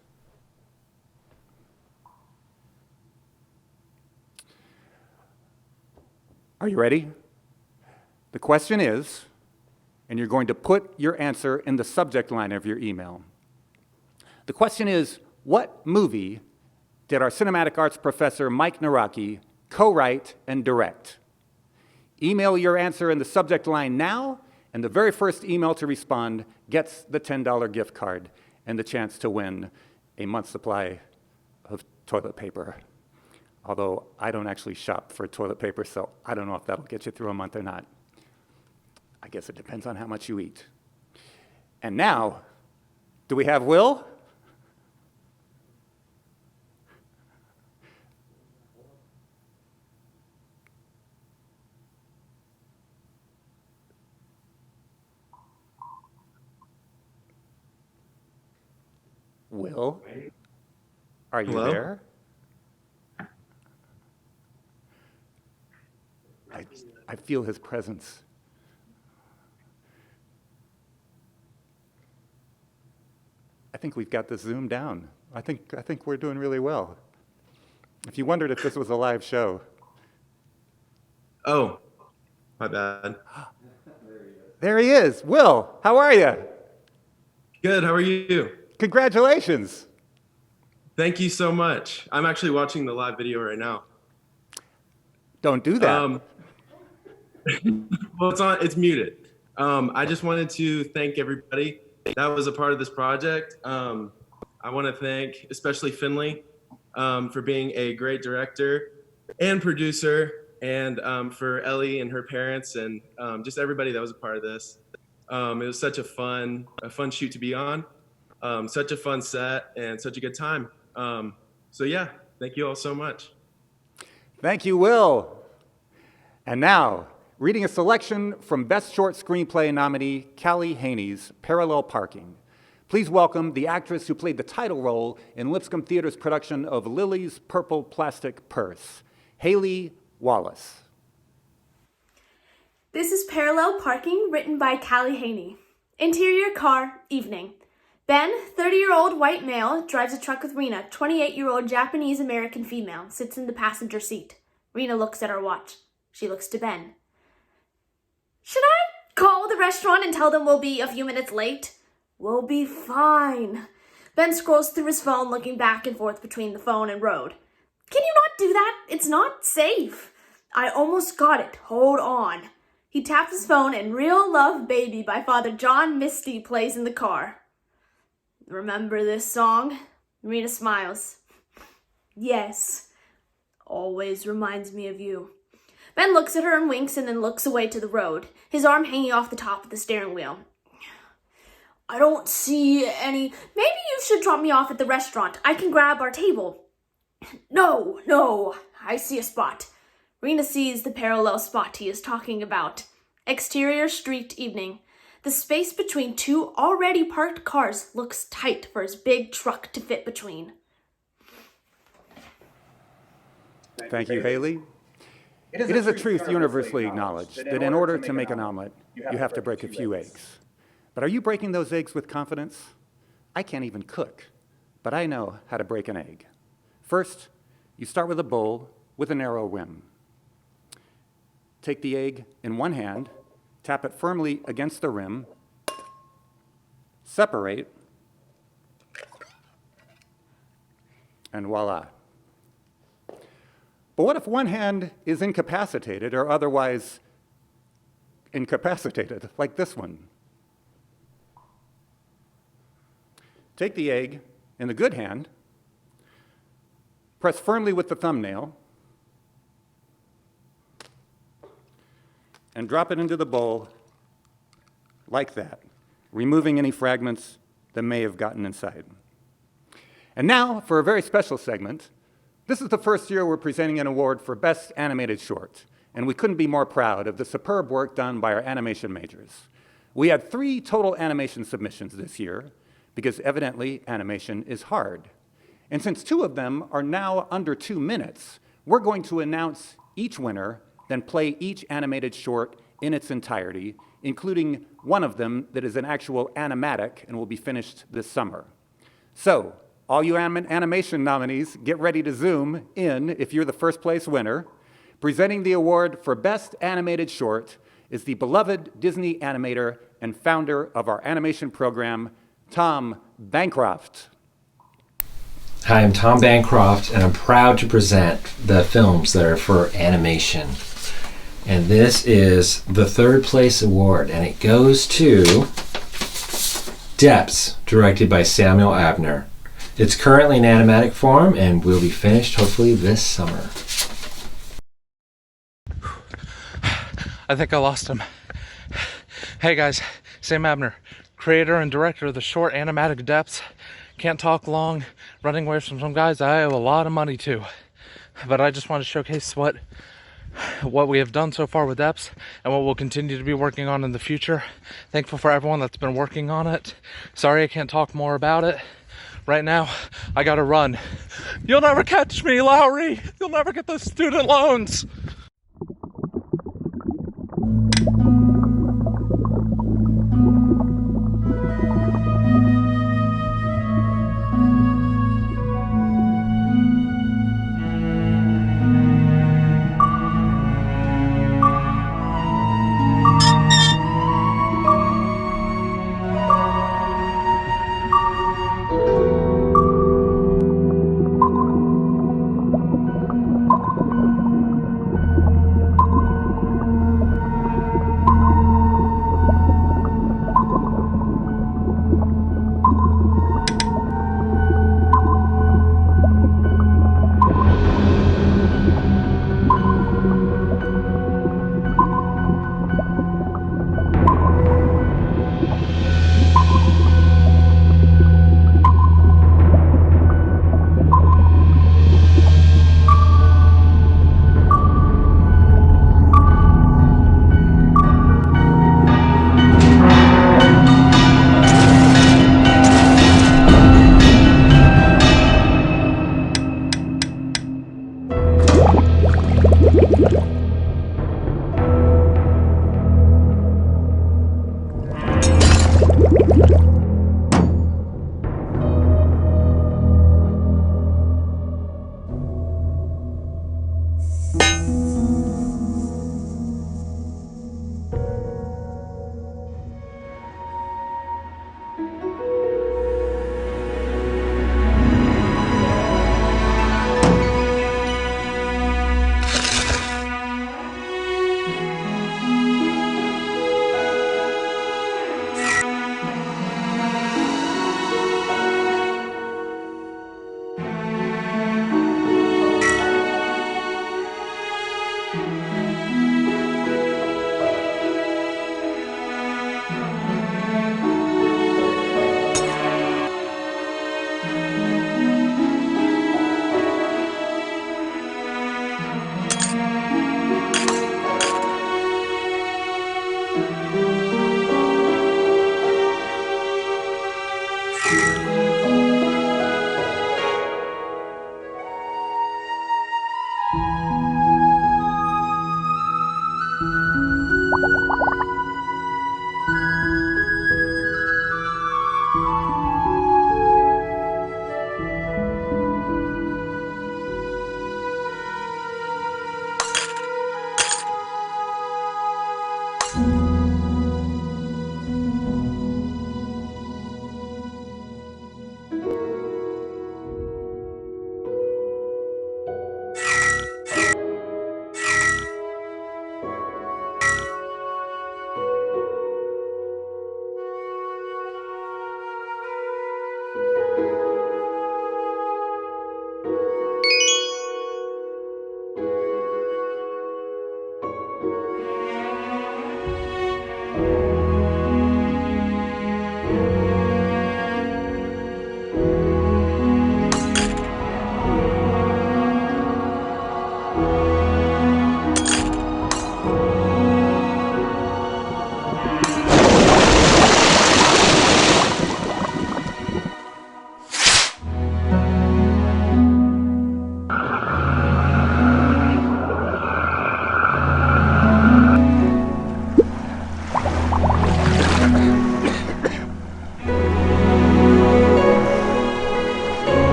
Are you ready? The question is, and you're going to put your answer in the subject line of your email. The question is, what movie did our cinematic arts professor Mike Naraki co-write and direct? Email your answer in the subject line now, and the very first email to respond gets the $10 gift card and the chance to win a month's supply of toilet paper. Although I don't actually shop for toilet paper, so I don't know if that'll get you through a month or not. I guess it depends on how much you eat. And now, do we have Will? Will, are you Hello? there? I feel his presence. I think we've got this Zoom down. I think we're doing really well. If you wondered if this was a live show. Oh, my bad. There he is. Will, how are you? Good, how are you? Congratulations. Thank you so much. I'm actually watching the live video right now. Don't do that. Well, it's muted. I just wanted to thank everybody that was a part of this project. I want to thank especially Finley for being a great director and producer, and for Ellie and her parents, and just everybody that was a part of this. It was such a fun shoot to be on, such a fun set, and such a good time. So yeah, thank you all so much. Thank you, Will. And now, reading a selection from Best Short Screenplay nominee Callie Haney's Parallel Parking. Please welcome the actress who played the title role in Lipscomb Theater's production of Lily's Purple Plastic Purse, Haley Wallace. This is Parallel Parking, written by Callie Haney. Interior car, evening. Ben, 30-year-old white male, drives a truck with Rena, 28-year-old Japanese-American female, sits in the passenger seat. Rena looks at her watch. She looks to Ben. Should I call the restaurant and tell them we'll be a few minutes late? We'll be fine. Ben scrolls through his phone, looking back and forth between the phone and road. Can you not do that? It's not safe. I almost got it. Hold on. He taps his phone and Real Love Baby by Father John Misty plays in the car. Remember this song? Rena smiles. Yes. Always reminds me of you. Ben looks at her and winks and then looks away to the road, his arm hanging off the top of the steering wheel. I don't see any. Maybe you should drop me off at the restaurant. I can grab our table. No, I see a spot. Rena sees the parallel spot he is talking about. Exterior street evening. The space between two already parked cars looks tight for his big truck to fit between. Thank you, Haley. It is a truth universally acknowledged that in order to make an omelet, you have to break a few eggs. But are you breaking those eggs with confidence? I can't even cook, but I know how to break an egg. First, you start with a bowl with a narrow rim. Take the egg in one hand, tap it firmly against the rim, separate, and voila. But what if one hand is incapacitated or otherwise incapacitated, like this one? Take the egg in the good hand, press firmly with the thumbnail, and drop it into the bowl like that, removing any fragments that may have gotten inside. And now, for a very special segment, this is the first year we're presenting an award for Best Animated Short, and we couldn't be more proud of the superb work done by our animation majors. We had 3 total animation submissions this year, because evidently animation is hard. And since 2 of them are now under 2 minutes, we're going to announce each winner, then play each animated short in its entirety, including one of them that is an actual animatic and will be finished this summer. So, all you animation nominees, get ready to zoom in if you're the first place winner. Presenting the award for Best Animated Short is the beloved Disney animator and founder of our animation program, Tom Bancroft. Hi, I'm Tom Bancroft, and I'm proud to present the films that are for animation. And this is the 3rd place award, and it goes to Depths, directed by Samuel Abner. It's currently in animatic form and will be finished hopefully this summer. I think I lost him. Hey guys, Sam Abner, creator and director of the short animatic Depths. Can't talk long, running away from some guys I owe a lot of money to. But I just want to showcase what we have done so far with Depths and what we'll continue to be working on in the future. Thankful for everyone that's been working on it. Sorry I can't talk more about it. Right now, I gotta run. You'll never catch me, Lowry! You'll never get those student loans!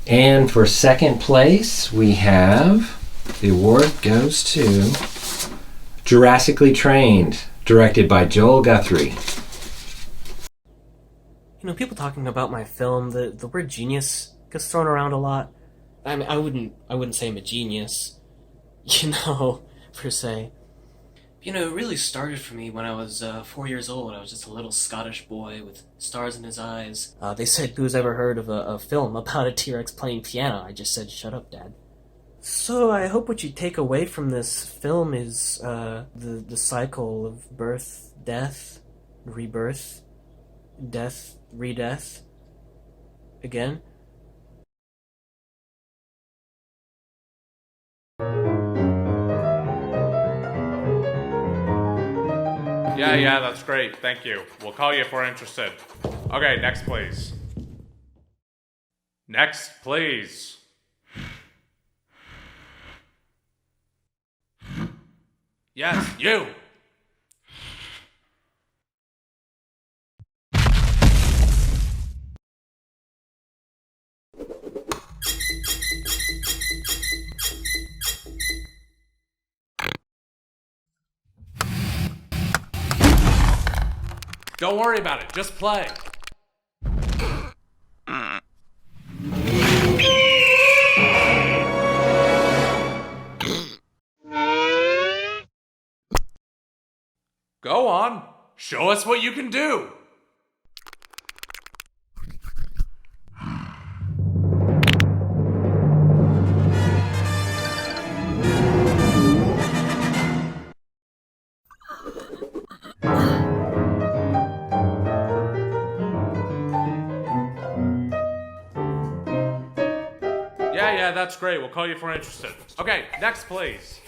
And for second place, we have, the award goes to Jurassically Trained, directed by Joel Guthrie. You know, people talking about my film, the word genius gets thrown around a lot. I mean, I wouldn't say I'm a genius, you know, per se. You know, it really started for me when I was 4 years old. I was just a little Scottish boy with stars in his eyes. They said, who's ever heard of a film about a T-Rex playing piano? I just said, shut up, Dad. So I hope what you take away from this film is the cycle of birth, death, rebirth, death, re-death, again. Yeah, that's great. Thank you. We'll call you if we're interested. Okay, next, please. Next, please. Yes, you. Don't worry about it. Just play. Go on. Show us what you can do. Yeah, that's great. We'll call you if we're interested. Okay, next, please.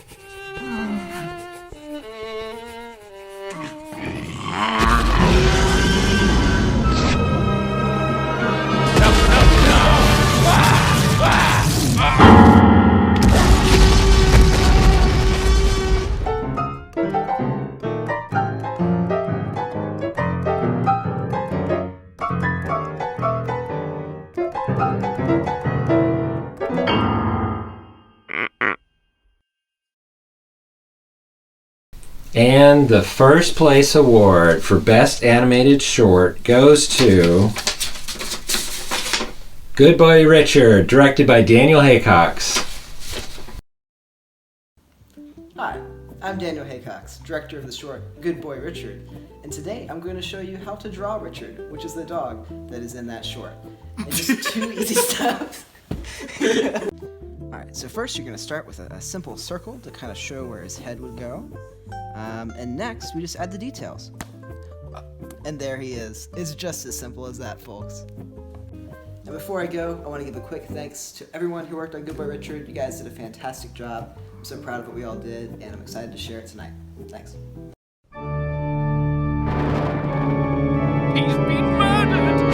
And the first place award for Best Animated Short goes to Good Boy Richard, directed by Daniel Haycox. Hi, I'm Daniel Haycox, director of the short Good Boy Richard, and today I'm going to show you how to draw Richard, which is the dog that is in that short. And just 2 easy steps. Alright, so first you're going to start with a simple circle to kind of show where his head would go. And next, we just add the details. And there he is. It's just as simple as that, folks. And before I go, I want to give a quick thanks to everyone who worked on Good Boy Richard. You guys did a fantastic job. I'm so proud of what we all did, and I'm excited to share it tonight. Thanks. He's been murdered!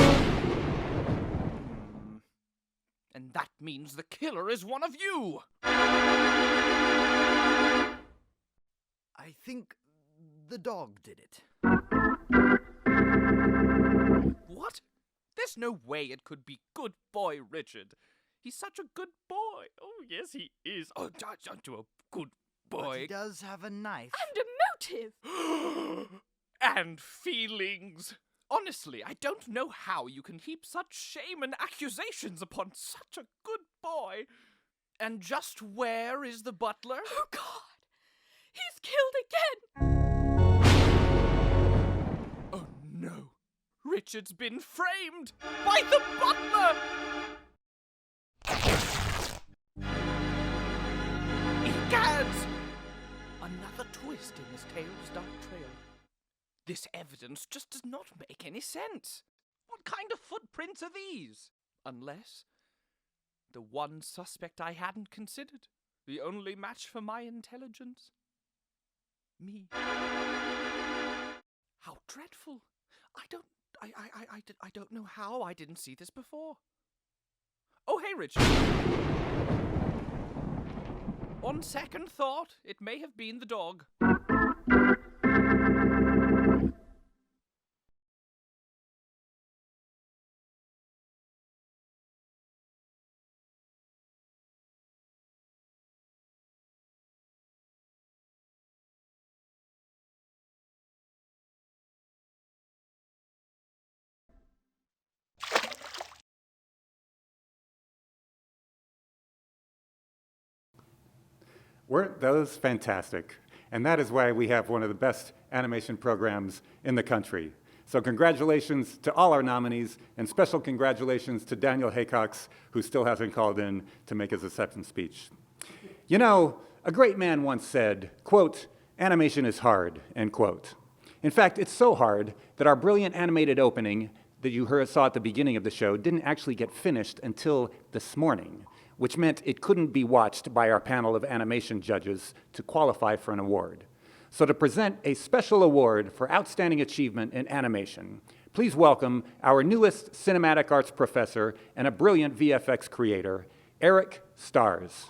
And that means the killer is one of you! I think the dog did it. What? There's no way it could be good boy Richard. He's such a good boy. Oh, yes, he is. Oh, aren't you a good boy? But he does have a knife. And a motive! And feelings. Honestly, I don't know how you can heap such shame and accusations upon such a good boy. And just where is the butler? Oh, God! He's killed again! Oh, no. Richard's been framed by the butler! Egads! Another twist in this tale's dark trail. This evidence just does not make any sense. What kind of footprints are these? Unless the one suspect I hadn't considered, the only match for my intelligence. Me. How dreadful. I don't know how I didn't see this before. Oh, hey, Richard. On second thought, it may have been the dog. Weren't those fantastic? And that is why we have one of the best animation programs in the country. So congratulations to all our nominees, and special congratulations to Daniel Haycox, who still hasn't called in to make his acceptance speech. You know, a great man once said, quote, "Animation is hard," end quote. In fact, it's so hard that our brilliant animated opening that you saw at the beginning of the show didn't actually get finished until this morning, which meant it couldn't be watched by our panel of animation judges to qualify for an award. So to present a special award for outstanding achievement in animation, please welcome our newest cinematic arts professor and a brilliant VFX creator, Eric Stars.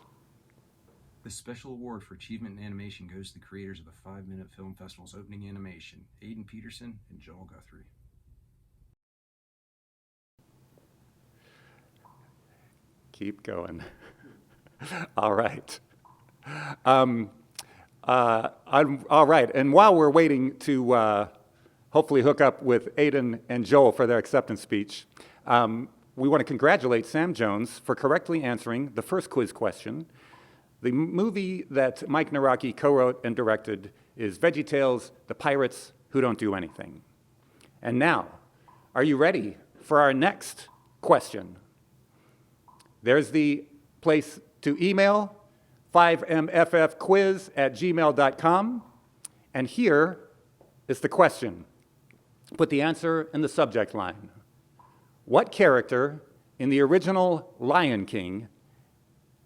The special award for achievement in animation goes to the creators of the 5-Minute Film Festival's opening animation, Aiden Peterson and Joel Guthrie. Keep going. All right. All right, and while we're waiting to hopefully hook up with Aiden and Joel for their acceptance speech, we want to congratulate Sam Jones for correctly answering the first quiz question. The movie that Mike Naraki co-wrote and directed is VeggieTales, The Pirates Who Don't Do Anything. And now, are you ready for our next question? There's the place to email, 5mffquiz@gmail.com. And here is the question. Put the answer in the subject line. What character in the original Lion King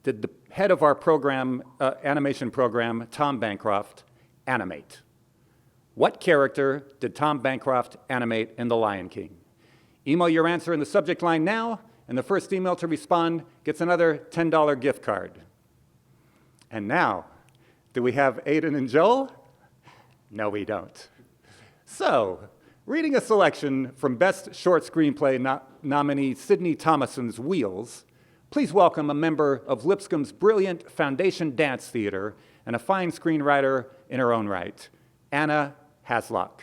did the head of our program, animation program, Tom Bancroft, animate? What character did Tom Bancroft animate in The Lion King? Email your answer in the subject line now, and the first email to respond gets another $10 gift card. And now, do we have Aiden and Joel? No, we don't. So, reading a selection from Best Short Screenplay nominee Sidney Thomason's Wheels, please welcome a member of Lipscomb's brilliant Foundation Dance Theater and a fine screenwriter in her own right, Anna Haslock.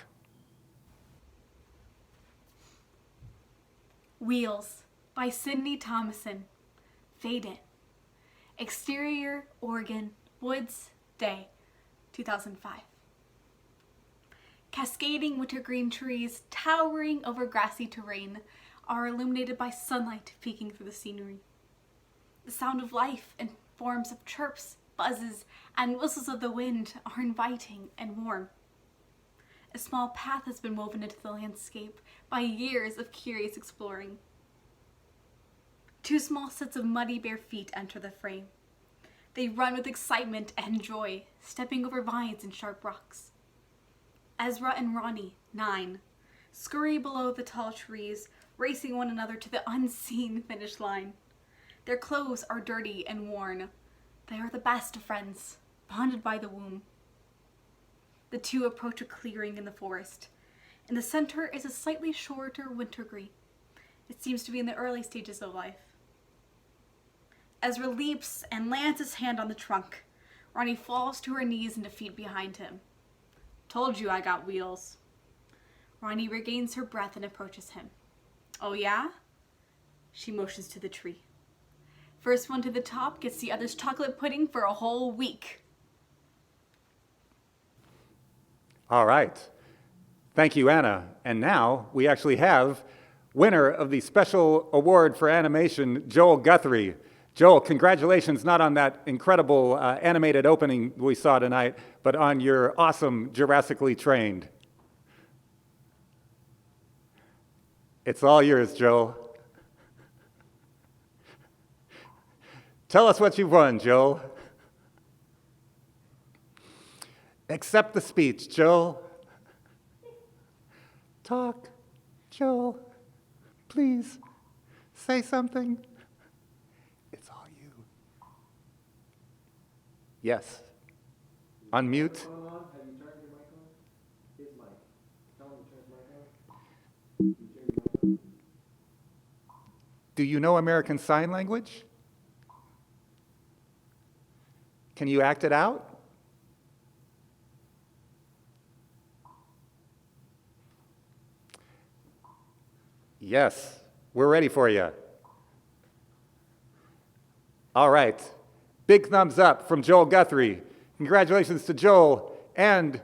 Wheels by Sidney Thomason. Fade in. Exterior, Oregon, Woods, Day, 2005. Cascading wintergreen trees towering over grassy terrain are illuminated by sunlight peeking through the scenery. The sound of life in forms of chirps, buzzes, and whistles of the wind are inviting and warm. A small path has been woven into the landscape by years of curious exploring. Two small sets of muddy bare feet enter the frame. They run with excitement and joy, stepping over vines and sharp rocks. Ezra and Ronnie, 9, scurry below the tall trees, racing one another to the unseen finish line. Their clothes are dirty and worn. They are the best of friends, bonded by the womb. The two approach a clearing in the forest. In the center is a slightly shorter wintergreen. It seems to be in the early stages of life. Ezra leaps and lands his hand on the trunk. Ronnie falls to her knees and defeat behind him. Told you I got wheels. Ronnie regains her breath and approaches him. Oh yeah? She motions to the tree. First one to the top gets the other's chocolate pudding for a whole week. All right. Thank you, Anna. And now we actually have winner of the special award for animation, Joel Guthrie. Joel, congratulations not on that incredible animated opening we saw tonight, but on your awesome Jurassically Trained. It's all yours, Joel. Tell us what you've won, Joel. Accept the speech, Joel. Talk, Joel. Please, say something. It's all you. Yes. Unmute. Have you turned your mic on? His mic. Tell him to turn his mic on. You turn your mic on? Do you know American Sign Language? Can you act it out? Yes, we're ready for you. All right. Big thumbs up from Joel Guthrie. Congratulations to Joel and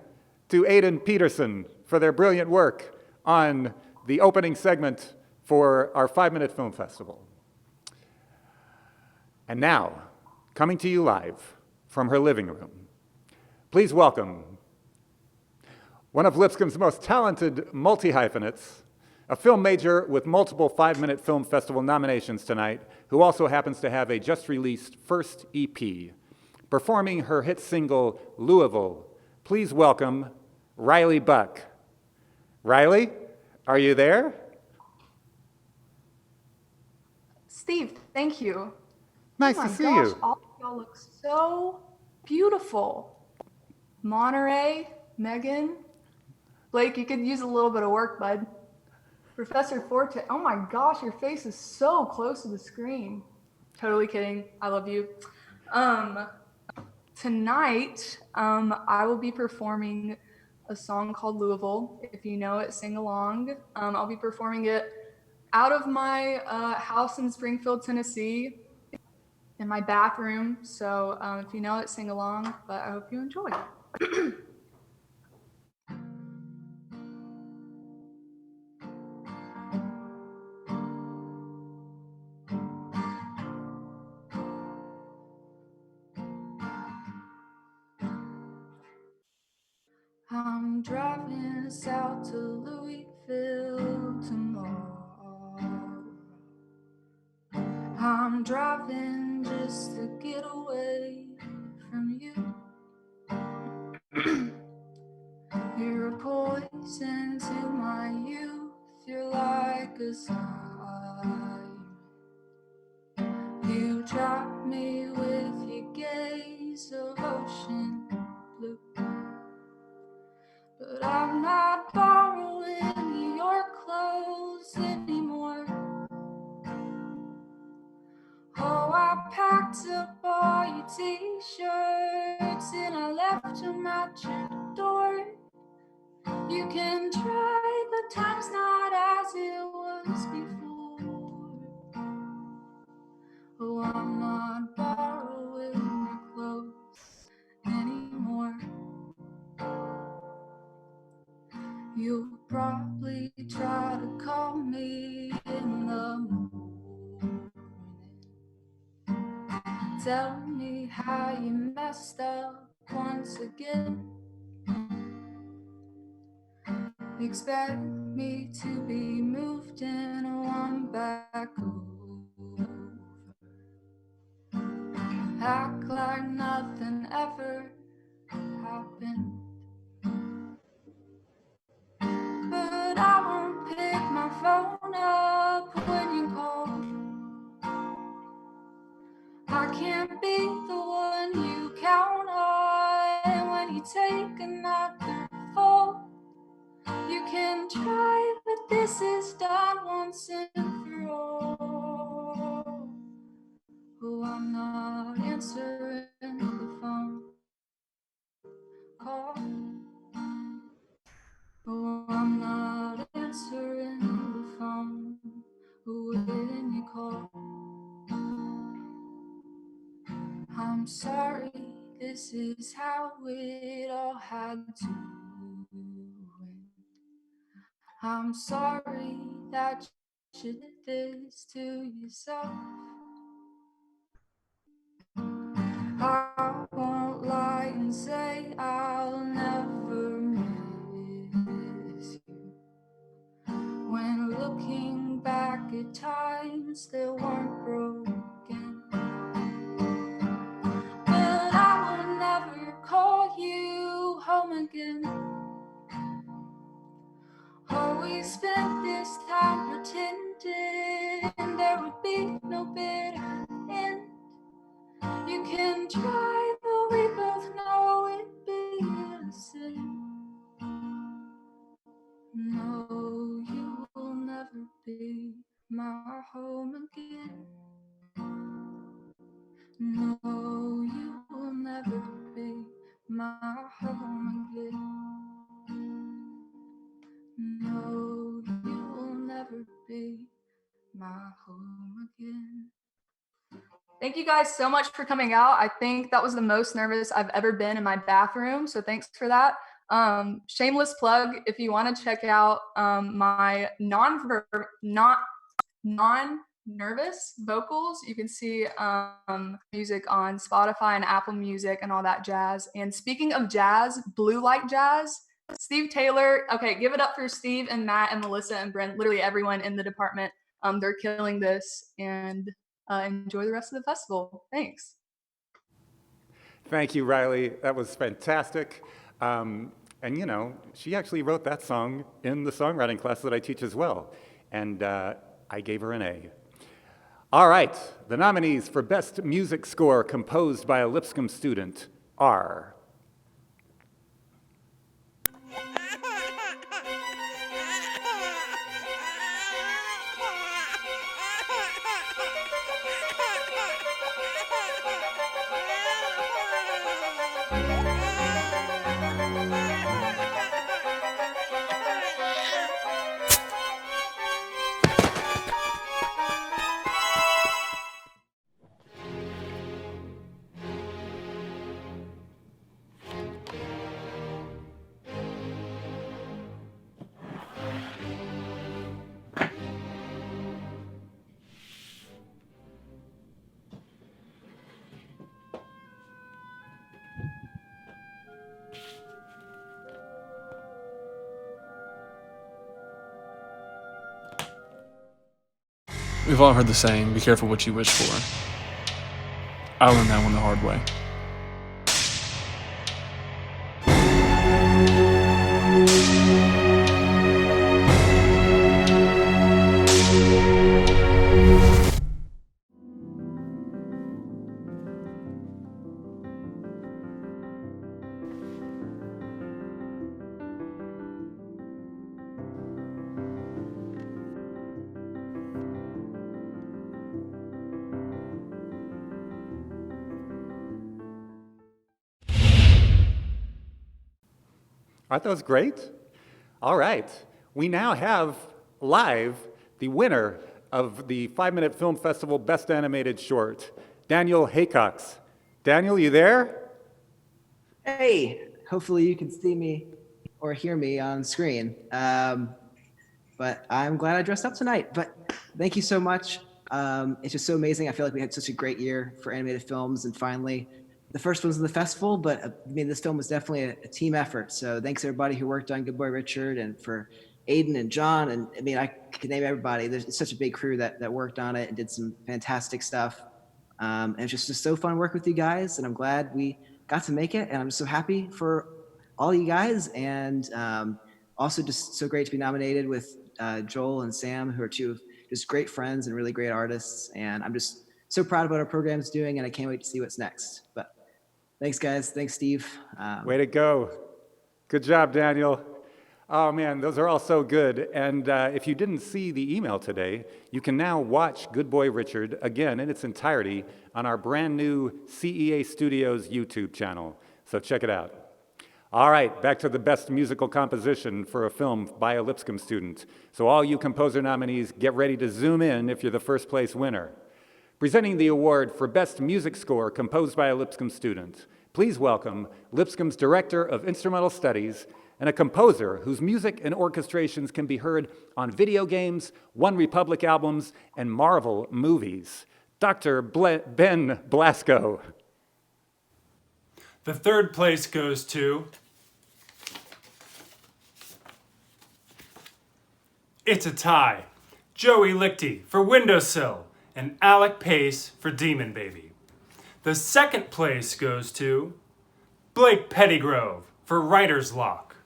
to Aidan Peterson for their brilliant work on the opening segment for our 5-Minute Film Festival. And now, coming to you live from her living room, please welcome one of Lipscomb's most talented multi-hyphenates, a film major with multiple 5-Minute Film Festival nominations tonight, who also happens to have a just-released first EP, performing her hit single, Louisville. Please welcome Riley Buck. Riley, are you there? Steve, thank you. Nice oh my to see gosh, you. All of y'all look so beautiful. Monterey, Megan, Blake, you could use a little bit of work, bud. Professor Forte, oh my gosh, your face is so close to the screen. Totally kidding. I love you. Tonight, I will be performing a song called Louisville. If you know it, sing along. I'll be performing it out of my house in Springfield, Tennessee, in my bathroom. So if you know it, sing along, but I hope you enjoy. I'm driving south to Louisville tomorrow. I'm driving just to get away from you. You're a poison to my youth. You're like a sign. You trap me with your gaze of ocean blue. But I'm not borrowing your clothes anymore. Oh, I packed up all your t-shirts and I left them at your door. You can try, but time's not as it was before. Oh, I'm not borrowing your clothes anymore. early in the morning. Tell me how you messed up once again. Expect me to be moved in one back over. Act like nothing ever happened. But I won't pick my phone up when you call. I can't be the one you count on when you take another fall. You can try, but this is done once and for all. Oh, I'm not answering the phone call. Oh, I'm not answering the phone when you call. I'm sorry, this is how it all had to end. I'm sorry that you did this to yourself. I won't lie and say I'll never miss you. When looking back at times that weren't broken, but I will never call you home again. Oh, we spent this time pretending there would be no bitter end. You can try, but we both know it'd be innocent. No, you will never be my home again. No, you will never be my home again. No, you will never be my home again. Thank you guys so much for coming out. I think that was the most nervous I've ever been in my bathroom, so thanks for that. Shameless plug, if you want to check out my non-nervous vocals, you can see music on Spotify and Apple Music and all that jazz. And speaking of jazz, Blue Like Jazz, Steve Taylor. Okay, give it up for Steve and Matt and Melissa and Brent, literally everyone in the department. They're killing this, and enjoy the rest of the festival. Thanks. Thank you, Riley. That was fantastic. And you know, she actually wrote that song in the songwriting class that I teach as well. And I gave her an A. All right, the nominees for Best Music Score composed by a Lipscomb student are We've all heard the saying, be careful what you wish for. I learned that one the hard way. Aren't those great? All right, we now have live the winner of the 5-Minute Film Festival Best Animated Short, Daniel Haycox. Daniel, you there? Hey, hopefully you can see me or hear me on screen. but I'm glad I dressed up tonight. But thank you so much. It's just so amazing. I feel like we had such a great year for animated films, and finally, the first one's in the festival. But I mean, this film was definitely a team effort. So thanks everybody who worked on Good Boy Richard, and for Aiden and John, and I mean, I could name everybody. It's such a big crew that worked on it and did some fantastic stuff. And it's just so fun working with you guys, and I'm glad we got to make it. And I'm just so happy for all you guys, and also just so great to be nominated with Joel and Sam, who are two of just great friends and really great artists. And I'm just so proud of what our program's doing, and I can't wait to see what's next. But thanks, guys. Thanks, Steve. Way to go. Good job, Daniel. Oh man, those are all so good. And if you didn't see the email today, you can now watch Good Boy Richard again in its entirety on our brand new CEA Studios YouTube channel. So check it out. All right, back to the best musical composition for a film by a Lipscomb student. So all you composer nominees, get ready to zoom in if you're the first place winner. Presenting the award for Best Music Score composed by a Lipscomb student, please welcome Lipscomb's Director of Instrumental Studies and a composer whose music and orchestrations can be heard on video games, One Republic albums, and Marvel movies, Dr. Ben Blasco. The third place goes to It's a Tie, Joey Lichty for Windowsill, and Alec Pace for Demon Baby. The second place goes to Blake Pettygrove for Writer's Lock.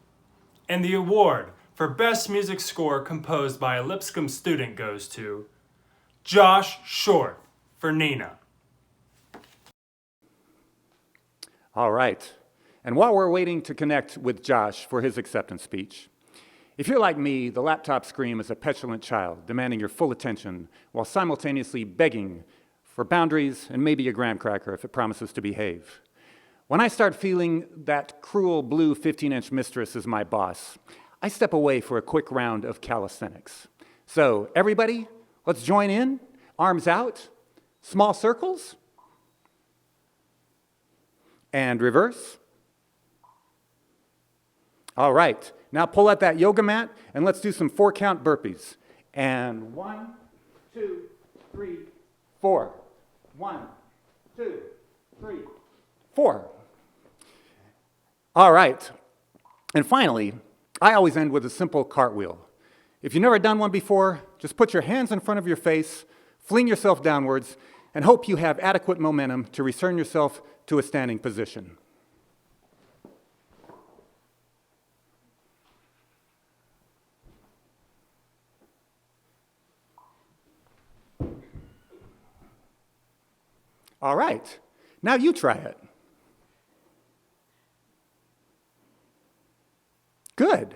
And the award for Best Music Score composed by a Lipscomb student goes to Josh Short for Nina. All right. And while we're waiting to connect with Josh for his acceptance speech, if you're like me, the laptop scream is a petulant child demanding your full attention while simultaneously begging for boundaries and maybe a graham cracker if it promises to behave. When I start feeling that cruel blue 15-inch mistress is my boss, I step away for a quick round of calisthenics. So everybody, let's join in, arms out, small circles, and reverse. All right, now pull out that yoga mat and let's do some 4-count burpees. And 1, 2, 3, 4. 1, 2, 3, 4. All right, and finally, I always end with a simple cartwheel. If you've never done one before, just put your hands in front of your face, fling yourself downwards, and hope you have adequate momentum to return yourself to a standing position. All right, now you try it. Good.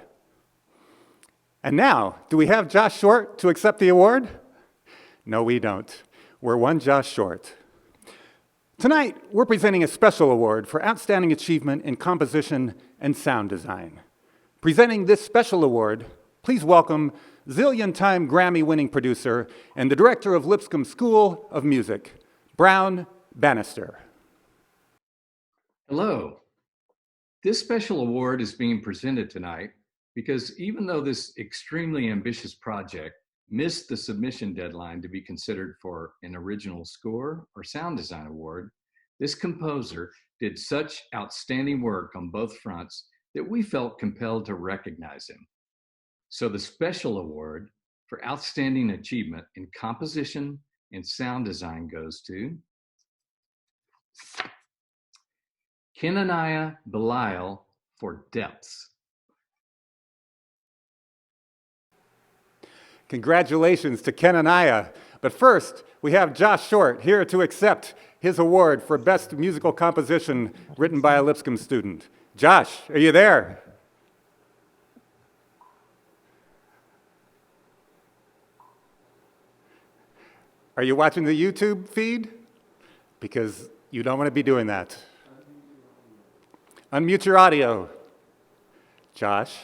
And now, do we have Josh Short to accept the award? No, we don't. We're one Josh short. Tonight, we're presenting a special award for outstanding achievement in composition and sound design. Presenting this special award, please welcome zillion-time Grammy-winning producer and the director of Lipscomb School of Music, Brown Bannister. Hello. This special award is being presented tonight because even though this extremely ambitious project missed the submission deadline to be considered for an original score or sound design award, this composer did such outstanding work on both fronts that we felt compelled to recognize him. So the special award for outstanding achievement in composition and sound design goes to Kenaniah Belial for Depths. Congratulations to Kenaniah. But first, we have Josh Short here to accept his award for Best Musical Composition written by a Lipscomb student. Josh, are you there? Are you watching the YouTube feed? Because you don't want to be doing that. Unmute your audio. Josh,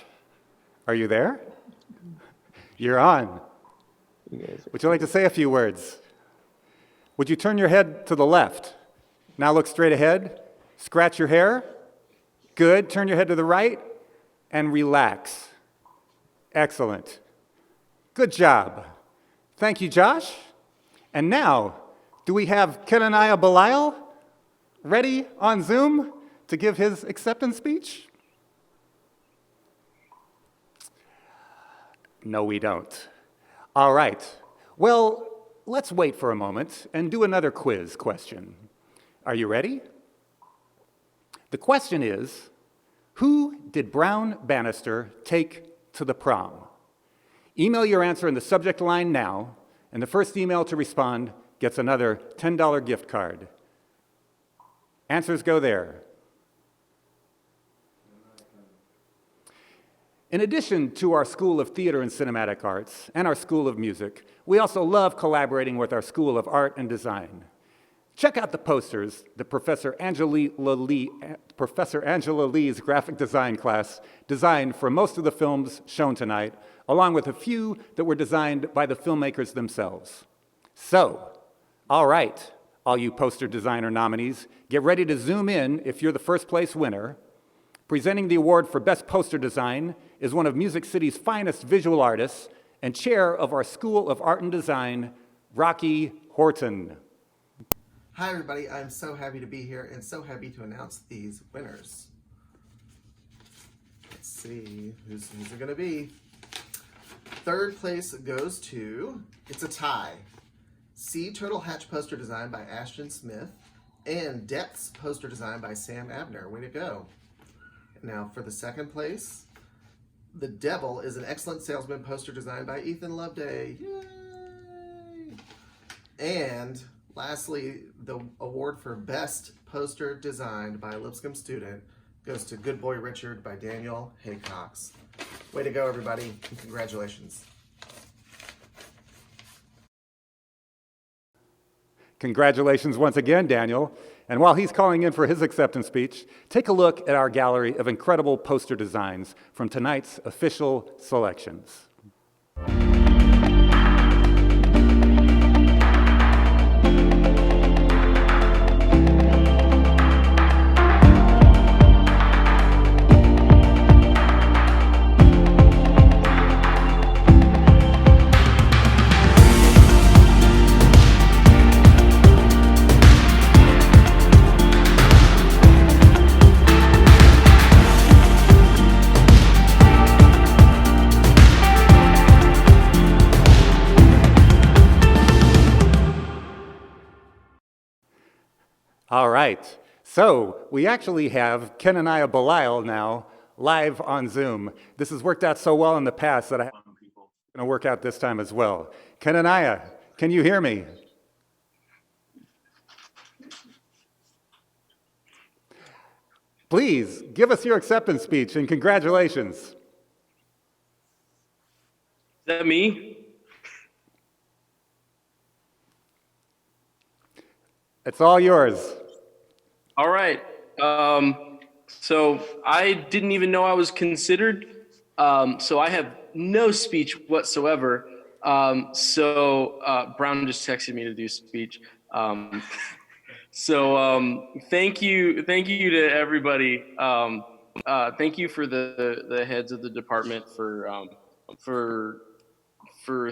are you there? You're on. Would you like to say a few words? Would you turn your head to the left? Now look straight ahead. Scratch your hair. Good. Turn your head to the right and relax. Excellent. Good job. Thank you, Josh. And now, do we have Kenaniah Belial ready on Zoom to give his acceptance speech? No, we don't. All right. Well, let's wait for a moment and do another quiz question. Are you ready? The question is, who did Brown Bannister take to the prom? Email your answer in the subject line now, and the first email to respond gets another $10 gift card. Answers go there. In addition to our School of Theater and Cinematic Arts and our School of Music, we also love collaborating with our School of Art and Design. Check out the posters that Professor Angela Lee's graphic design class designed for most of the films shown tonight, along with a few that were designed by the filmmakers themselves. So, all right, all you poster designer nominees, get ready to zoom in if you're the first place winner. Presenting the award for Best Poster Design is one of Music City's finest visual artists and chair of our School of Art and Design, Rocky Horton. Hi everybody, I'm so happy to be here and so happy to announce these winners. Let's see, who's it gonna be? Third place goes to, it's a tie. Sea Turtle Hatch poster design by Ashton Smith and Depths poster design by Sam Abner. Way to go. Now for the second place, The Devil is an Excellent Salesman poster design by Ethan Loveday. Yay! And lastly, the award for Best Poster Designed by a Lipscomb student goes to Good Boy Richard by Daniel Haycox. Way to go, everybody, and congratulations. Congratulations once again, Daniel. And while he's calling in for his acceptance speech, take a look at our gallery of incredible poster designs from tonight's official selections. All right, so we actually have Kenaniah Belial now live on Zoom. This has worked out so well in the past that I'm going to work out this time as well. Kenaniah, can you hear me? Please, give us your acceptance speech and congratulations. Is that me? It's all yours. All right. So I didn't even know I was considered. So I have no speech whatsoever. Brown just texted me to do speech. Thank you to everybody. Thank you for the heads of the department for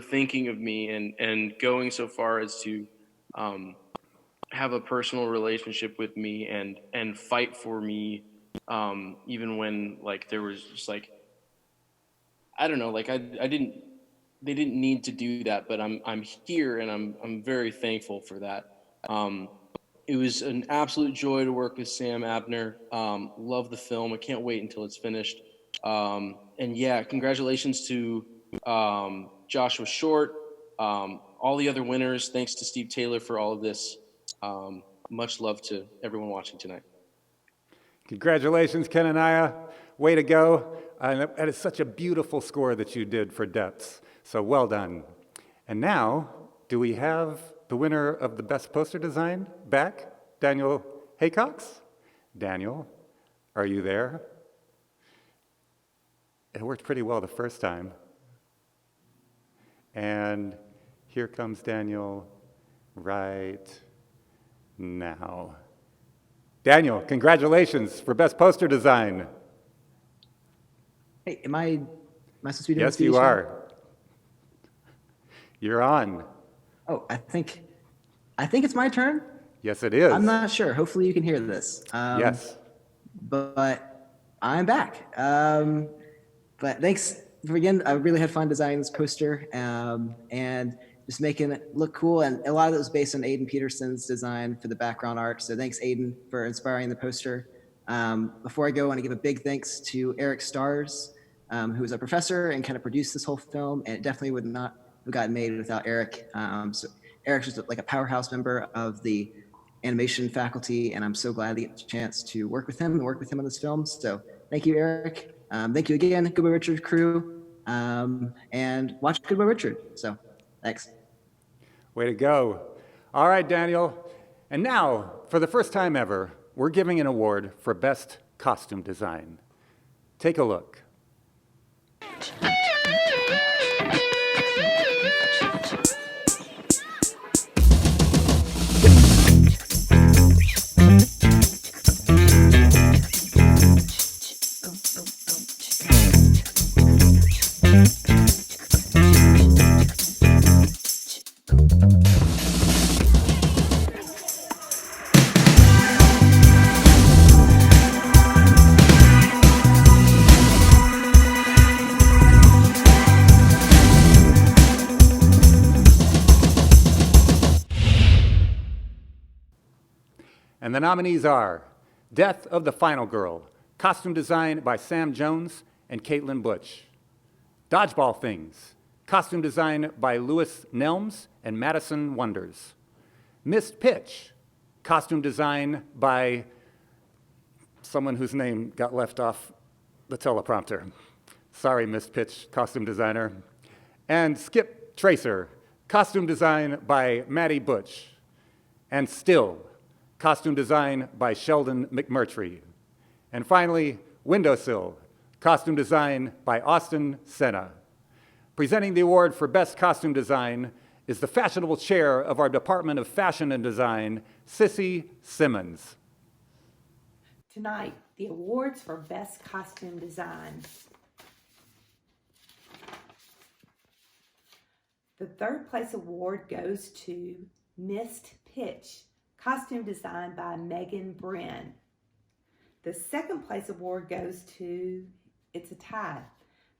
thinking of me and going so far as to have a personal relationship with me and fight for me, even when like there was just like, I don't know, like they didn't need to do that, but I'm here and I'm very thankful for that. It was an absolute joy to work with Sam Abner. Love the film. I can't wait until it's finished. And yeah, congratulations to Joshua Short, all the other winners. Thanks to Steve Taylor for all of this. Much love to everyone watching tonight. Congratulations, Kenaniah. Way to go. That is such a beautiful score that you did for Depths. So well done. And now, do we have the winner of the Best Poster Design back, Daniel Haycox? Daniel, are you there? It worked pretty well the first time. And here comes Daniel right now. Daniel, congratulations for Best Poster Design. Hey, am I supposed to be doing Yes, the speech you now? are. You're on. Oh, I think it's my turn. Yes, it is. I'm not sure. Hopefully you can hear this. Yes. But I'm back. But thanks for again. I really had fun designing this poster and just making it look cool. And a lot of it was based on Aiden Peterson's design for the background art. So thanks, Aiden, for inspiring the poster. Before I go, I want to give a big thanks to Eric Stars, who was a professor and kind of produced this whole film. And it definitely would not have gotten made without Eric. So Eric's just like a powerhouse member of the animation faculty, and I'm so glad to get the chance to work with him on this film. So thank you, Eric. Thank you again, Goodbye Richard crew, and watch Goodbye Richard. So thanks. Way to go. All right, Daniel. And now, for the first time ever, we're giving an award for Best Costume Design. Take a look. And the nominees are Death of the Final Girl, costume design by Sam Jones and Caitlin Butch. Dodgeball Things, costume design by Louis Nelms and Madison Wonders. Missed Pitch, costume design by someone whose name got left off the teleprompter. Sorry, Missed Pitch, costume designer. And Skip Tracer, costume design by Maddie Butch. And Still, costume design by Sheldon McMurtry. And finally, Windowsill, costume design by Austin Senna. Presenting the award for Best Costume Design is the fashionable chair of our Department of Fashion and Design, Sissy Simmons. Tonight, the awards for Best Costume Design. The third place award goes to Missed Pitch, costume design by Megan Brin. The second place award goes to, it's a tie.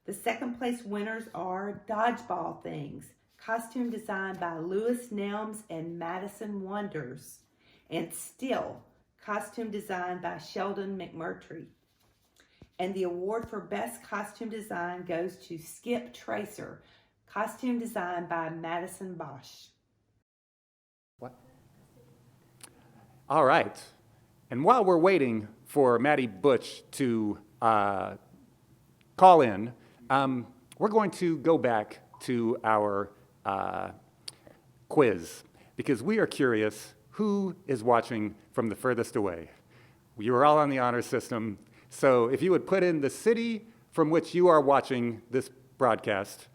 The second place winners are Dodgeball Things, costume design by Louis Nelms and Madison Wonders. And Still, costume design by Sheldon McMurtry. And the award for Best Costume Design goes to Skip Tracer, costume design by Madison Bosch. What? All right. And while we're waiting for Maddie Butch to call in, we're going to go back to our quiz because we are curious who is watching from the furthest away. You are all on the honor system, so if you would put in the city from which you are watching this broadcast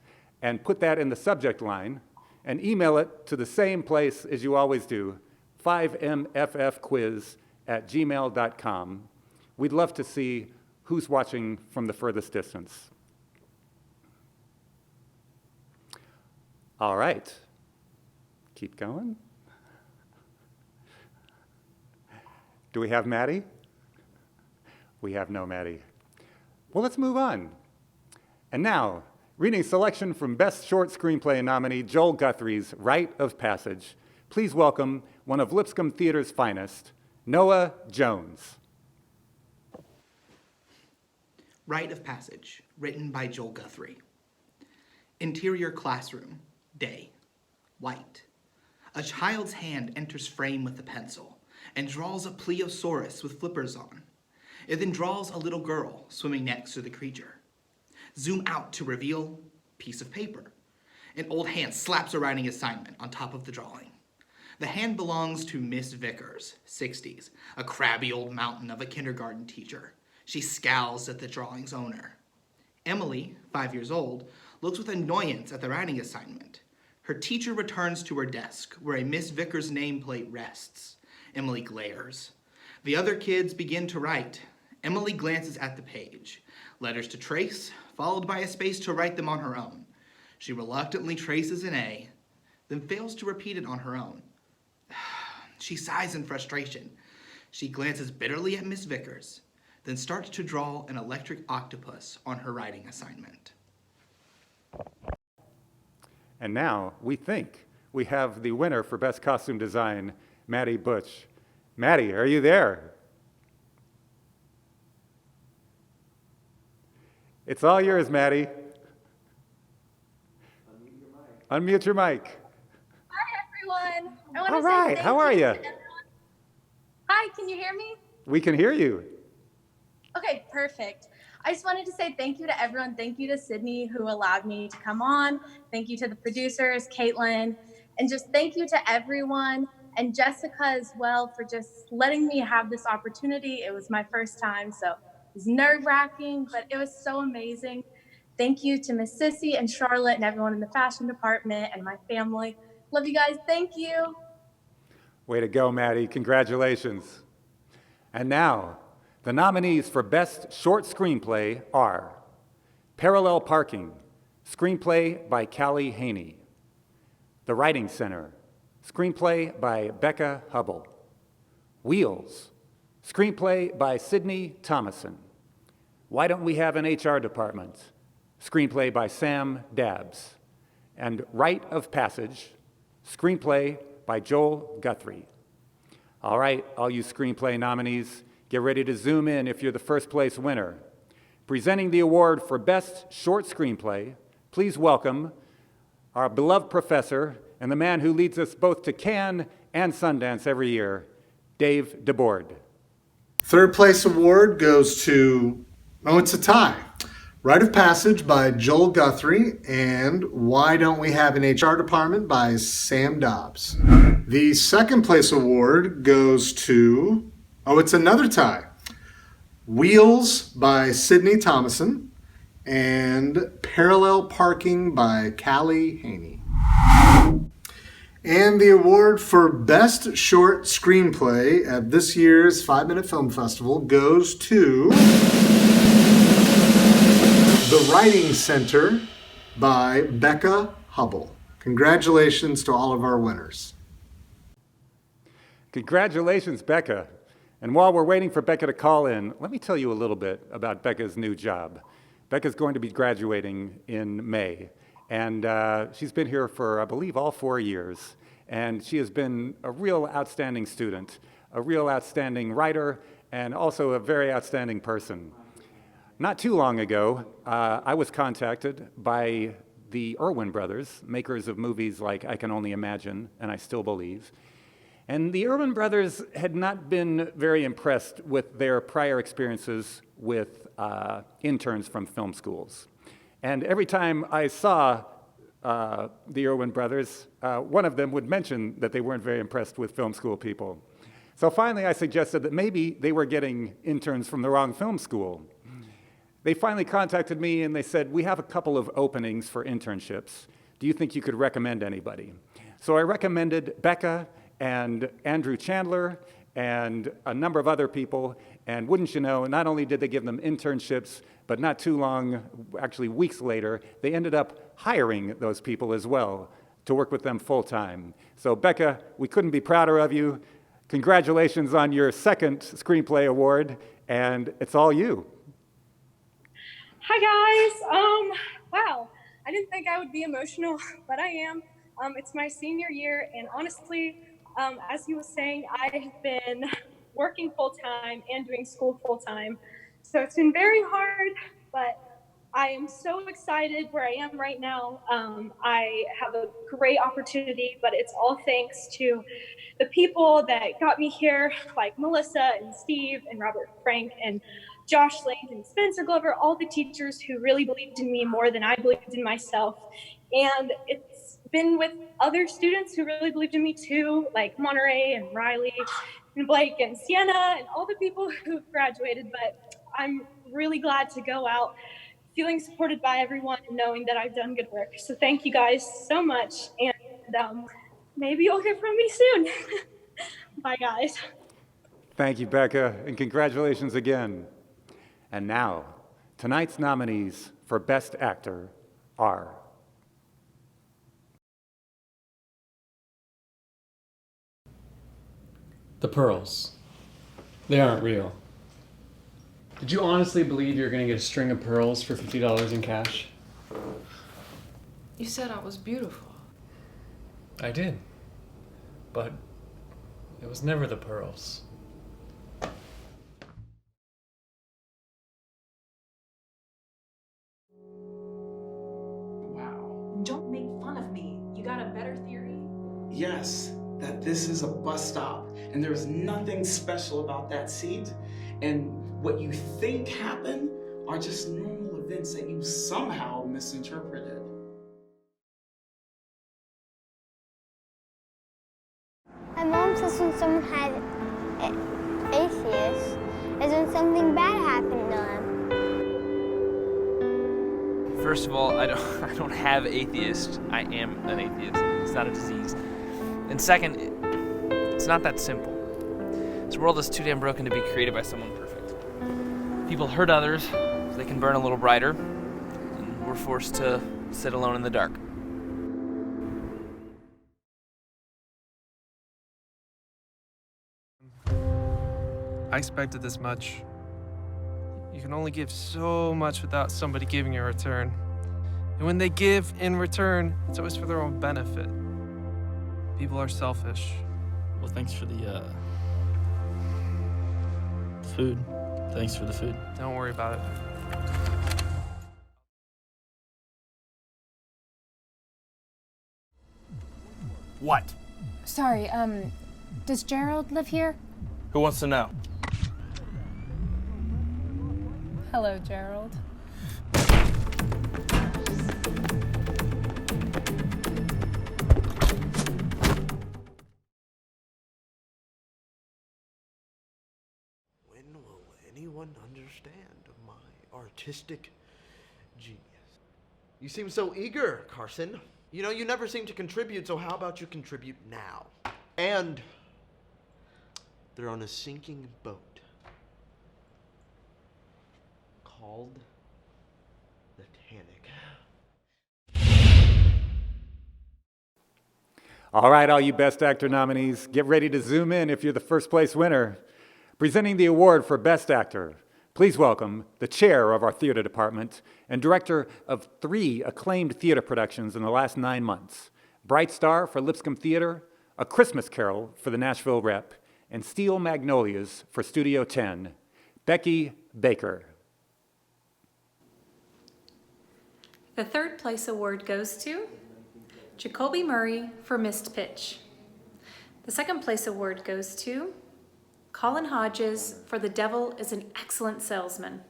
and put that in the subject line and email it to the same place as you always do, 5mffquiz@gmail.com. We'd love to see who's watching from the furthest distance. All right. Keep going. Do we have Maddie? We have no Maddie. Well, let's move on. And now, reading a selection from Best Short Screenplay nominee Joel Guthrie's Rite of Passage, please welcome one of Lipscomb Theater's finest, Noah Jones. Rite of Passage, written by Joel Guthrie. Interior classroom, day, white. A child's hand enters frame with a pencil and draws a plesiosaurus with flippers on. It then draws a little girl swimming next to the creature. Zoom out to reveal piece of paper. An old hand slaps a writing assignment on top of the drawing. The hand belongs to Miss Vickers, 60s, a crabby old mountain of a kindergarten teacher. She scowls at the drawing's owner. Emily, 5 years old, looks with annoyance at the writing assignment. Her teacher returns to her desk, where a Miss Vickers nameplate rests. Emily glares. The other kids begin to write. Emily glances at the page. Letters to trace, followed by a space to write them on her own. She reluctantly traces an A, then fails to repeat it on her own. She sighs in frustration. She glances bitterly at Miss Vickers, then starts to draw an electric octopus on her writing assignment. And now we think we have the winner for Best Costume Design, Maddie Butch. Maddie, are you there? It's all yours, Maddie. Unmute your mic. Hi, everyone. I want All to say right, thank how are you you? to everyone. Hi, can you hear me? We can hear you. Okay, perfect. I just wanted to say thank you to everyone. Thank you to Sydney, who allowed me to come on. Thank you to the producers, Caitlin, and just thank you to everyone, and Jessica as well, for just letting me have this opportunity. It was my first time, so it was nerve-wracking, but it was so amazing. Thank you to Miss Sissy and Charlotte and everyone in the fashion department and my family. Love you guys. Thank you. Way to go, Maddie. Congratulations. And now, the nominees for Best Short Screenplay are Parallel Parking, screenplay by Callie Haney. The Writing Center, screenplay by Becca Hubble. Wheels, screenplay by Sydney Thomason. Why Don't We Have an HR Department, screenplay by Sam Dabbs. And Rite of Passage, screenplay by Joel Guthrie. All right, all you screenplay nominees, get ready to zoom in if you're the first place winner. Presenting the award for Best Short Screenplay, please welcome our beloved professor and the man who leads us both to Cannes and Sundance every year, Dave DeBoard. Third place award goes to, it's a tie. Rite of Passage by Joel Guthrie and Why Don't We Have an HR Department by Sam Dobbs. The second place award goes to, it's another tie. Wheels by Sydney Thomason and Parallel Parking by Callie Haney. And the award for Best Short Screenplay at this year's 5 Minute Film Festival goes to The Writing Center by Becca Hubble. Congratulations to all of our winners. Congratulations, Becca. And while we're waiting for Becca to call in, let me tell you a little bit about Becca's new job. Becca's going to be graduating in May, and she's been here for, I believe, all 4 years. And she has been a real outstanding student, a real outstanding writer, and also a very outstanding person. Not too long ago, I was contacted by the Irwin brothers, makers of movies like I Can Only Imagine and I Still Believe. And the Irwin brothers had not been very impressed with their prior experiences with interns from film schools. And every time I saw the Irwin brothers, one of them would mention that they weren't very impressed with film school people. So finally I suggested that maybe they were getting interns from the wrong film school. They finally contacted me and they said, we have a couple of openings for internships. Do you think you could recommend anybody? So I recommended Becca and Andrew Chandler and a number of other people. And wouldn't you know, not only did they give them internships, but not too long, actually weeks later, they ended up hiring those people as well to work with them full time. So Becca, we couldn't be prouder of you. Congratulations on your second screenplay award, and it's all you. Hi guys. Wow. I didn't think I would be emotional, but I am. It's my senior year, and honestly, as he was saying, I have been working full time and doing school full time. So it's been very hard, but I am so excited where I am right now. I have a great opportunity, but it's all thanks to the people that got me here, like Melissa and Steve and Robert Frank and Josh Lane and Spencer Glover, all the teachers who really believed in me more than I believed in myself. And it's been with other students who really believed in me too, like Monterey and Riley and Blake and Sienna and all the people who graduated. But I'm really glad to go out feeling supported by everyone and knowing that I've done good work. So thank you guys so much. And maybe you'll hear from me soon. Bye, guys. Thank you, Becca, and congratulations again. And now, tonight's nominees for Best Actor are The pearls. They aren't real. Did you honestly believe you were going to get a string of pearls for $50 in cash? You said I was beautiful. I did. But it was never the pearls. Wow. Don't make fun of me. You got a better theory? Yes, that this is a bus stop, and there's nothing special about that seat, and what you think happened are just normal events that you somehow misinterpreted. My mom says when someone had atheist, is when something bad happened to him. First of all, I don't have atheist. I am an atheist. It's not a disease. And second, it's not that simple. This world is too damn broken to be created by someone perfect. People hurt others so they can burn a little brighter, and we're forced to sit alone in the dark. I expected this much. You can only give so much without somebody giving you a return. And when they give in return, it's always for their own benefit. People are selfish. Well, thanks for the food. Thanks for the food. Don't worry about it. What? Sorry, does Gerald live here? Who wants to know? Hello, Gerald. When will anyone understand my artistic genius? You seem so eager, Carson. You know, you never seem to contribute, so how about you contribute now? And they're on a sinking boat called the Titanic. All right, all you Best Actor nominees, get ready to zoom in if you're the first place winner. Presenting the award for Best Actor, please welcome the chair of our theater department and director of 3 acclaimed theater productions in the last 9 months, Bright Star for Lipscomb Theater, A Christmas Carol for the Nashville Rep, and Steel Magnolias for Studio 10, Becky Baker. The third place award goes to Jacoby Murray for Missed Pitch. The second place award goes to Colin Hodges for The Devil is an Excellent Salesman.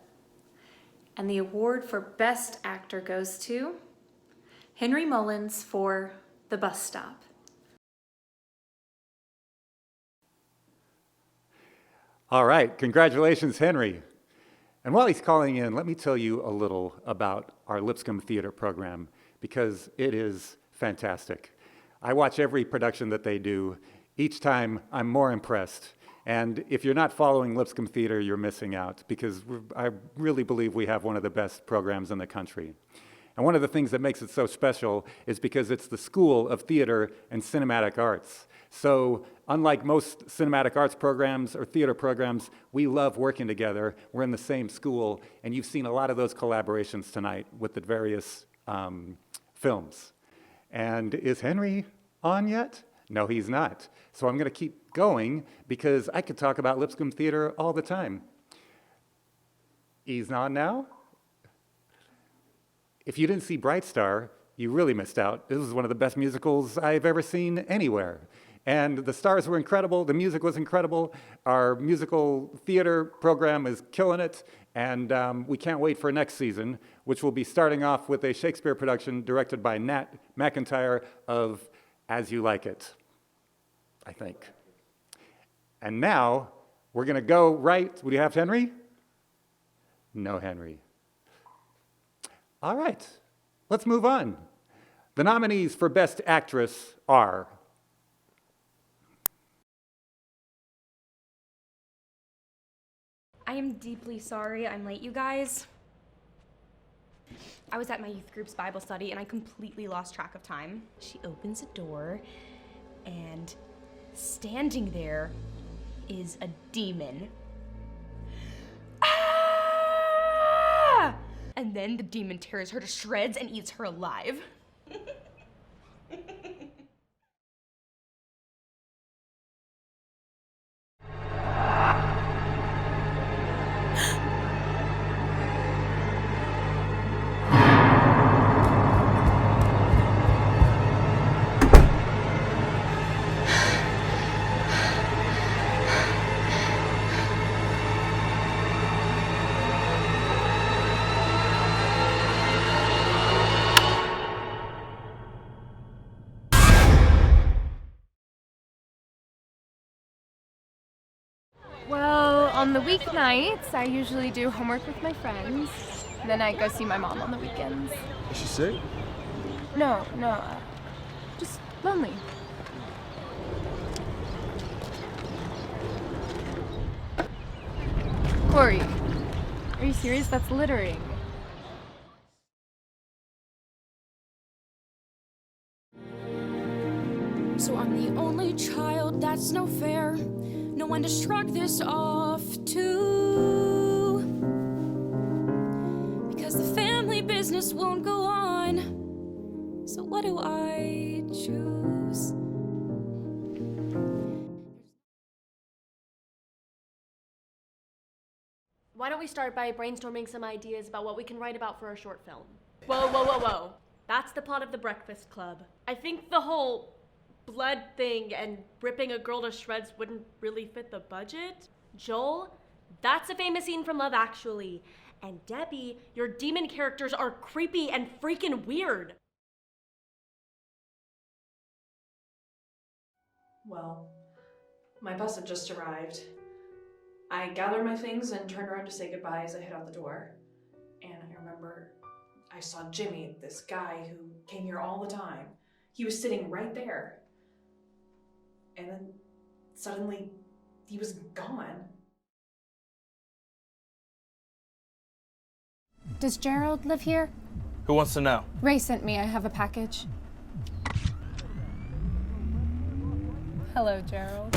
And the award for Best Actor goes to Henry Mullins for The Bus Stop. All right, congratulations, Henry. And while he's calling in, let me tell you a little about our Lipscomb Theater program, because it is fantastic. I watch every production that they do. Each time, I'm more impressed. And if you're not following Lipscomb Theater, you're missing out, because I really believe we have one of the best programs in the country. And one of the things that makes it so special is because it's the School of Theater and Cinematic Arts. So unlike most cinematic arts programs or theater programs, we love working together. We're in the same school, and you've seen a lot of those collaborations tonight with the various films. And is Henry on yet? No, he's not. So I'm going to keep going because I could talk about Lipscomb Theater all the time. He's on now? If you didn't see Bright Star, you really missed out. This was one of the best musicals I've ever seen anywhere. And the stars were incredible, the music was incredible, our musical theater program is killing it, and we can't wait for next season, which will be starting off with a Shakespeare production directed by Nat McIntyre of As You Like It, I think. And now, we're gonna go right, do you have Henry? No Henry. All right, let's move on. The nominees for Best Actress are I am deeply sorry I'm late, you guys. I was at my youth group's Bible study and I completely lost track of time. She opens a door and standing there is a demon. Ah! And then the demon tears her to shreds and eats her alive. Well, on the weeknights, I usually do homework with my friends. Then I go see my mom on the weekends. Is she sick? No, just lonely. Corey, are you serious? That's littering. So I'm the only child, that's no fair. No one to shrug this off to. Because the family business won't go on. So what do I choose? Why don't we start by brainstorming some ideas about what we can write about for our short film? Whoa. That's the plot of The Breakfast Club. I think the whole blood thing and ripping a girl to shreds wouldn't really fit the budget. Joel, that's a famous scene from Love Actually. And Debbie, your demon characters are creepy and freaking weird. Well, my bus had just arrived. I gathered my things and turned around to say goodbye as I head out the door. And I remember I saw Jimmy, this guy who came here all the time. He was sitting right there. And then suddenly he was gone. Does Gerald live here? Who wants to know? Ray sent me. I have a package. Hello, Gerald.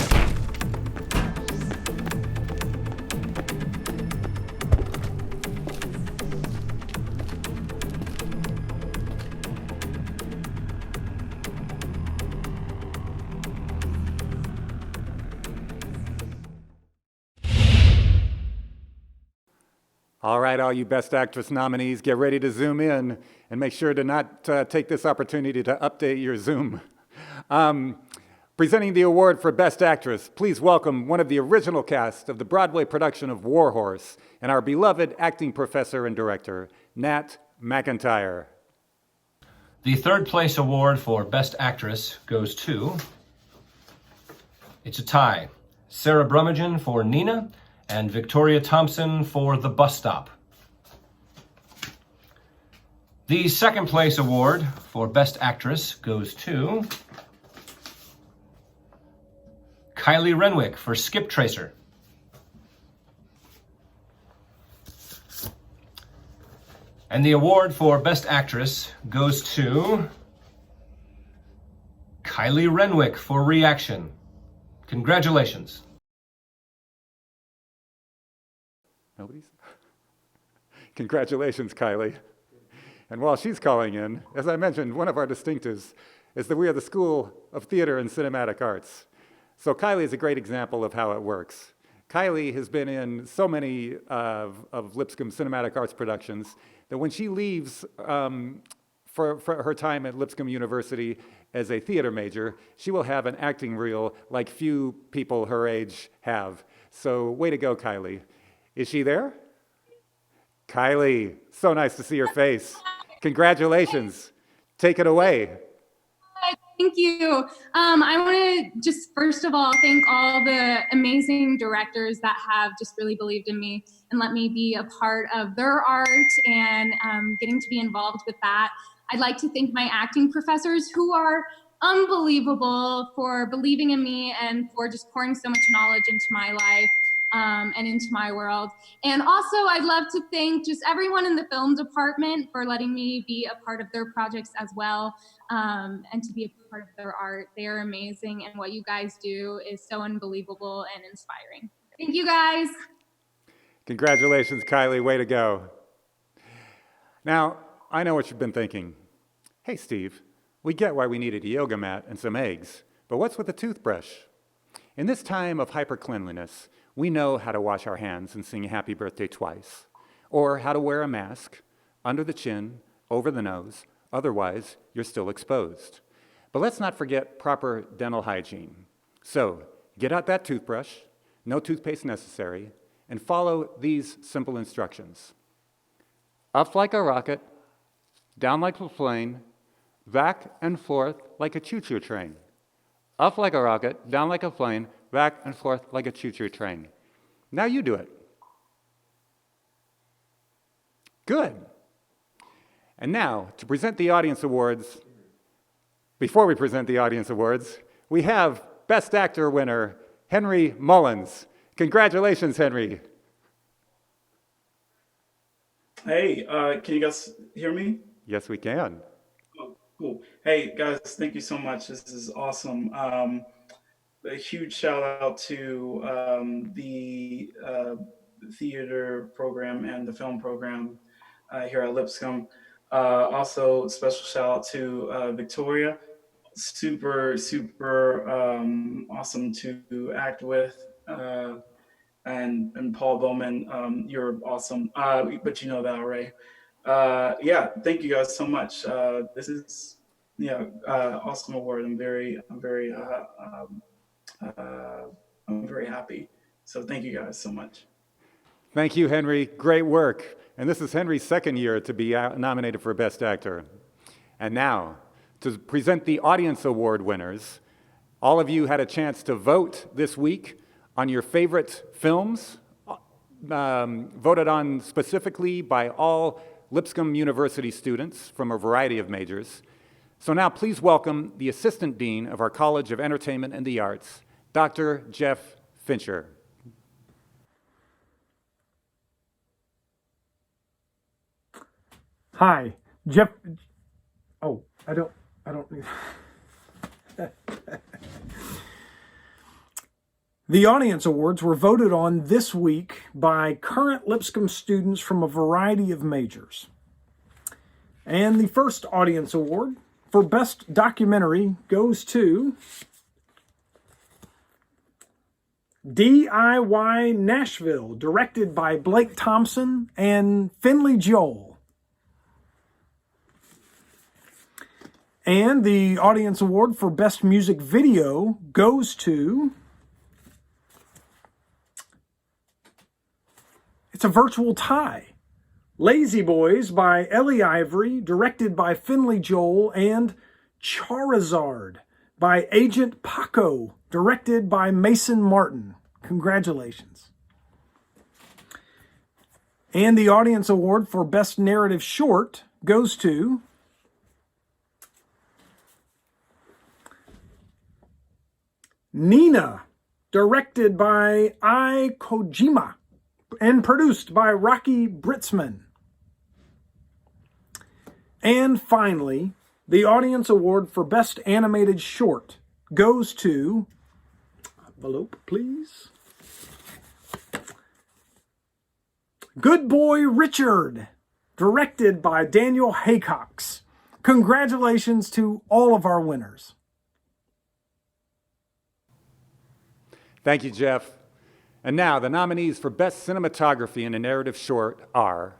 All right, all you Best Actress nominees, get ready to zoom in and make sure to not take this opportunity to update your Zoom. Presenting the award for Best Actress, please welcome one of the original cast of the Broadway production of War Horse and our beloved acting professor and director, Nat McIntyre. The third place award for Best Actress goes to, it's a tie, Sarah Brummagem for Nina and Victoria Thompson for The Bus Stop. The second place award for Best Actress goes to Kylie Renwick for Skip Tracer. And the award for Best Actress goes to Kylie Renwick for Reaction. Congratulations. Nobody's? Congratulations, Kylie. And while she's calling in, as I mentioned, one of our distinctives is that we are the School of Theater and Cinematic Arts. So Kylie is a great example of how it works. Kylie has been in so many of Lipscomb Cinematic Arts productions that when she leaves for her time at Lipscomb University as a theater major, she will have an acting reel like few people her age have. So way to go, Kylie. Is she there? Kylie, so nice to see your face. Congratulations. Take it away. Thank you. I want to just first of all thank all the amazing directors that have just really believed in me and let me be a part of their art and getting to be involved with that. I'd like to thank my acting professors who are unbelievable for believing in me and for just pouring so much knowledge into my life. and into my world. And also, I'd love to thank just everyone in the film department for letting me be a part of their projects as well, and to be a part of their art. They are amazing, and what you guys do is so unbelievable and inspiring. Thank you, guys. Congratulations, Kylie. Way to go. Now, I know what you've been thinking. Hey, Steve, we get why we needed a yoga mat and some eggs, but what's with the toothbrush? In this time of hyper-cleanliness, we know how to wash our hands and sing happy birthday twice, or how to wear a mask under the chin, over the nose, otherwise you're still exposed. But let's not forget proper dental hygiene. So get out that toothbrush, no toothpaste necessary, and follow these simple instructions. Up like a rocket, down like a plane, back and forth like a choo-choo train. Up like a rocket, down like a plane, back and forth like a choo-choo train. Now you do it. Good. And now, to present the audience awards, before we present the audience awards, we have Best Actor winner, Henry Mullins. Congratulations, Henry. Hey, can you guys hear me? Yes, we can. Oh, cool. Hey, guys, thank you so much. This is awesome. A huge shout out to the theater program and the film program here at Lipscomb. Also, special shout out to Victoria. Super, super awesome to act with. And Paul Bowman, you're awesome. But you know that already. Yeah, thank you guys so much. This is awesome award. I'm very happy. So thank you guys so much. Thank you, Henry. Great work. And this is Henry's second year to be nominated for Best Actor. And now, to present the audience award winners, all of you had a chance to vote this week on your favorite films, voted on specifically by all Lipscomb University students from a variety of majors. So now please welcome the Assistant Dean of our College of Entertainment and the Arts, Dr. Jeff Fincher. Hi, Jeff. Oh, I don't. The audience awards were voted on this week by current Lipscomb students from a variety of majors. And the first audience award for Best Documentary goes to DIY Nashville, directed by Blake Thompson and Finley Joel. And the audience award for Best Music Video goes to... It's a virtual tie. Lazy Boys by Ellie Ivory, directed by Finley Joel, and Charizard by Agent Paco, directed by Mason Martin. Congratulations. And the audience award for Best Narrative Short goes to Nina, directed by Ai Kojima and produced by Rocky Britzman. And finally, the audience award for Best Animated Short goes to, envelope please, Good Boy Richard, directed by Daniel Haycox. Congratulations to all of our winners. Thank you, Jeff. And now, the nominees for Best Cinematography in a Narrative Short are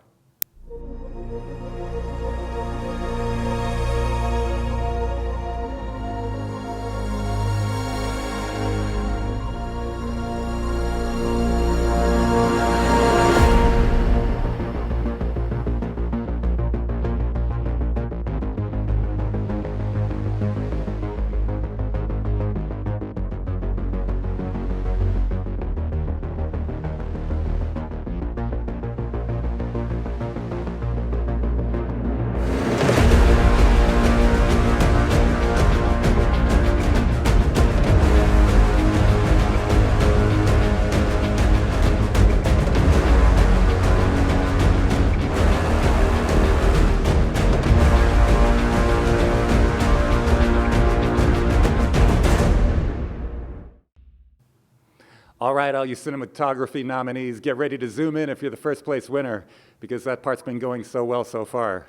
All right, all you cinematography nominees, get ready to zoom in if you're the first place winner, because that part's been going so well so far.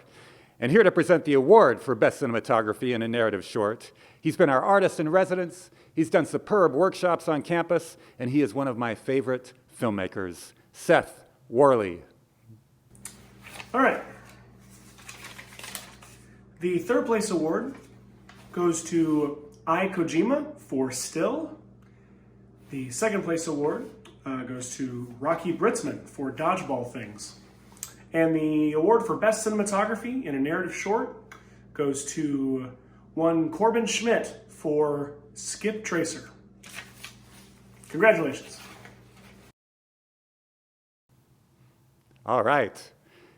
And here to present the award for Best Cinematography in a Narrative Short, he's been our artist in residence, he's done superb workshops on campus, and he is one of my favorite filmmakers, Seth Worley. All right. The third place award goes to Ai Kojima for Still. The second place award goes to Rocky Britzman for Dodgeball Things. And the award for Best Cinematography in a Narrative Short goes to one Corbin Schmidt for Skip Tracer. Congratulations. All right.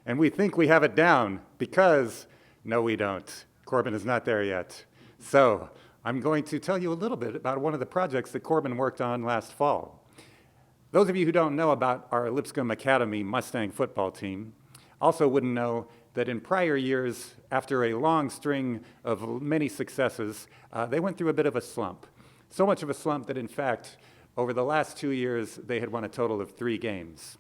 And we think we have it down because, no, we don't. Corbin is not there yet. So I'm going to tell you a little bit about one of the projects that Corbin worked on last fall. Those of you who don't know about our Lipscomb Academy Mustang football team also wouldn't know that in prior years, after a long string of many successes, they went through a bit of a slump. So much of a slump that, in fact, over the last 2 years, they had won a total of 3 games.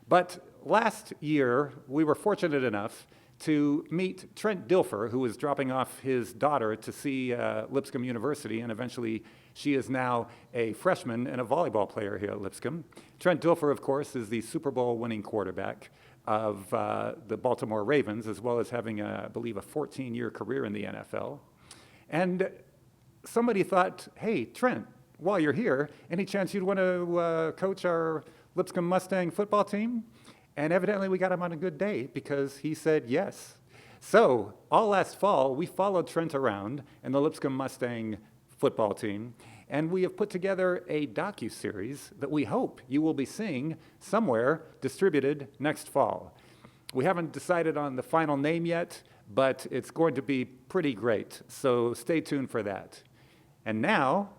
But last year, we were fortunate enough to meet Trent Dilfer, who was dropping off his daughter to see Lipscomb University, and eventually she is now a freshman and a volleyball player here at Lipscomb. Trent Dilfer, of course, is the Super Bowl winning quarterback of the Baltimore Ravens, as well as having, I believe, a 14-year career in the NFL. And somebody thought, hey, Trent, while you're here, any chance you'd want to coach our Lipscomb Mustang football team? And evidently we got him on a good day because he said yes. So all last fall, we followed Trent around and the Lipscomb Mustang football team, and we have put together a docu-series that we hope you will be seeing somewhere distributed next fall. We haven't decided on the final name yet, but it's going to be pretty great, so stay tuned for that. And now,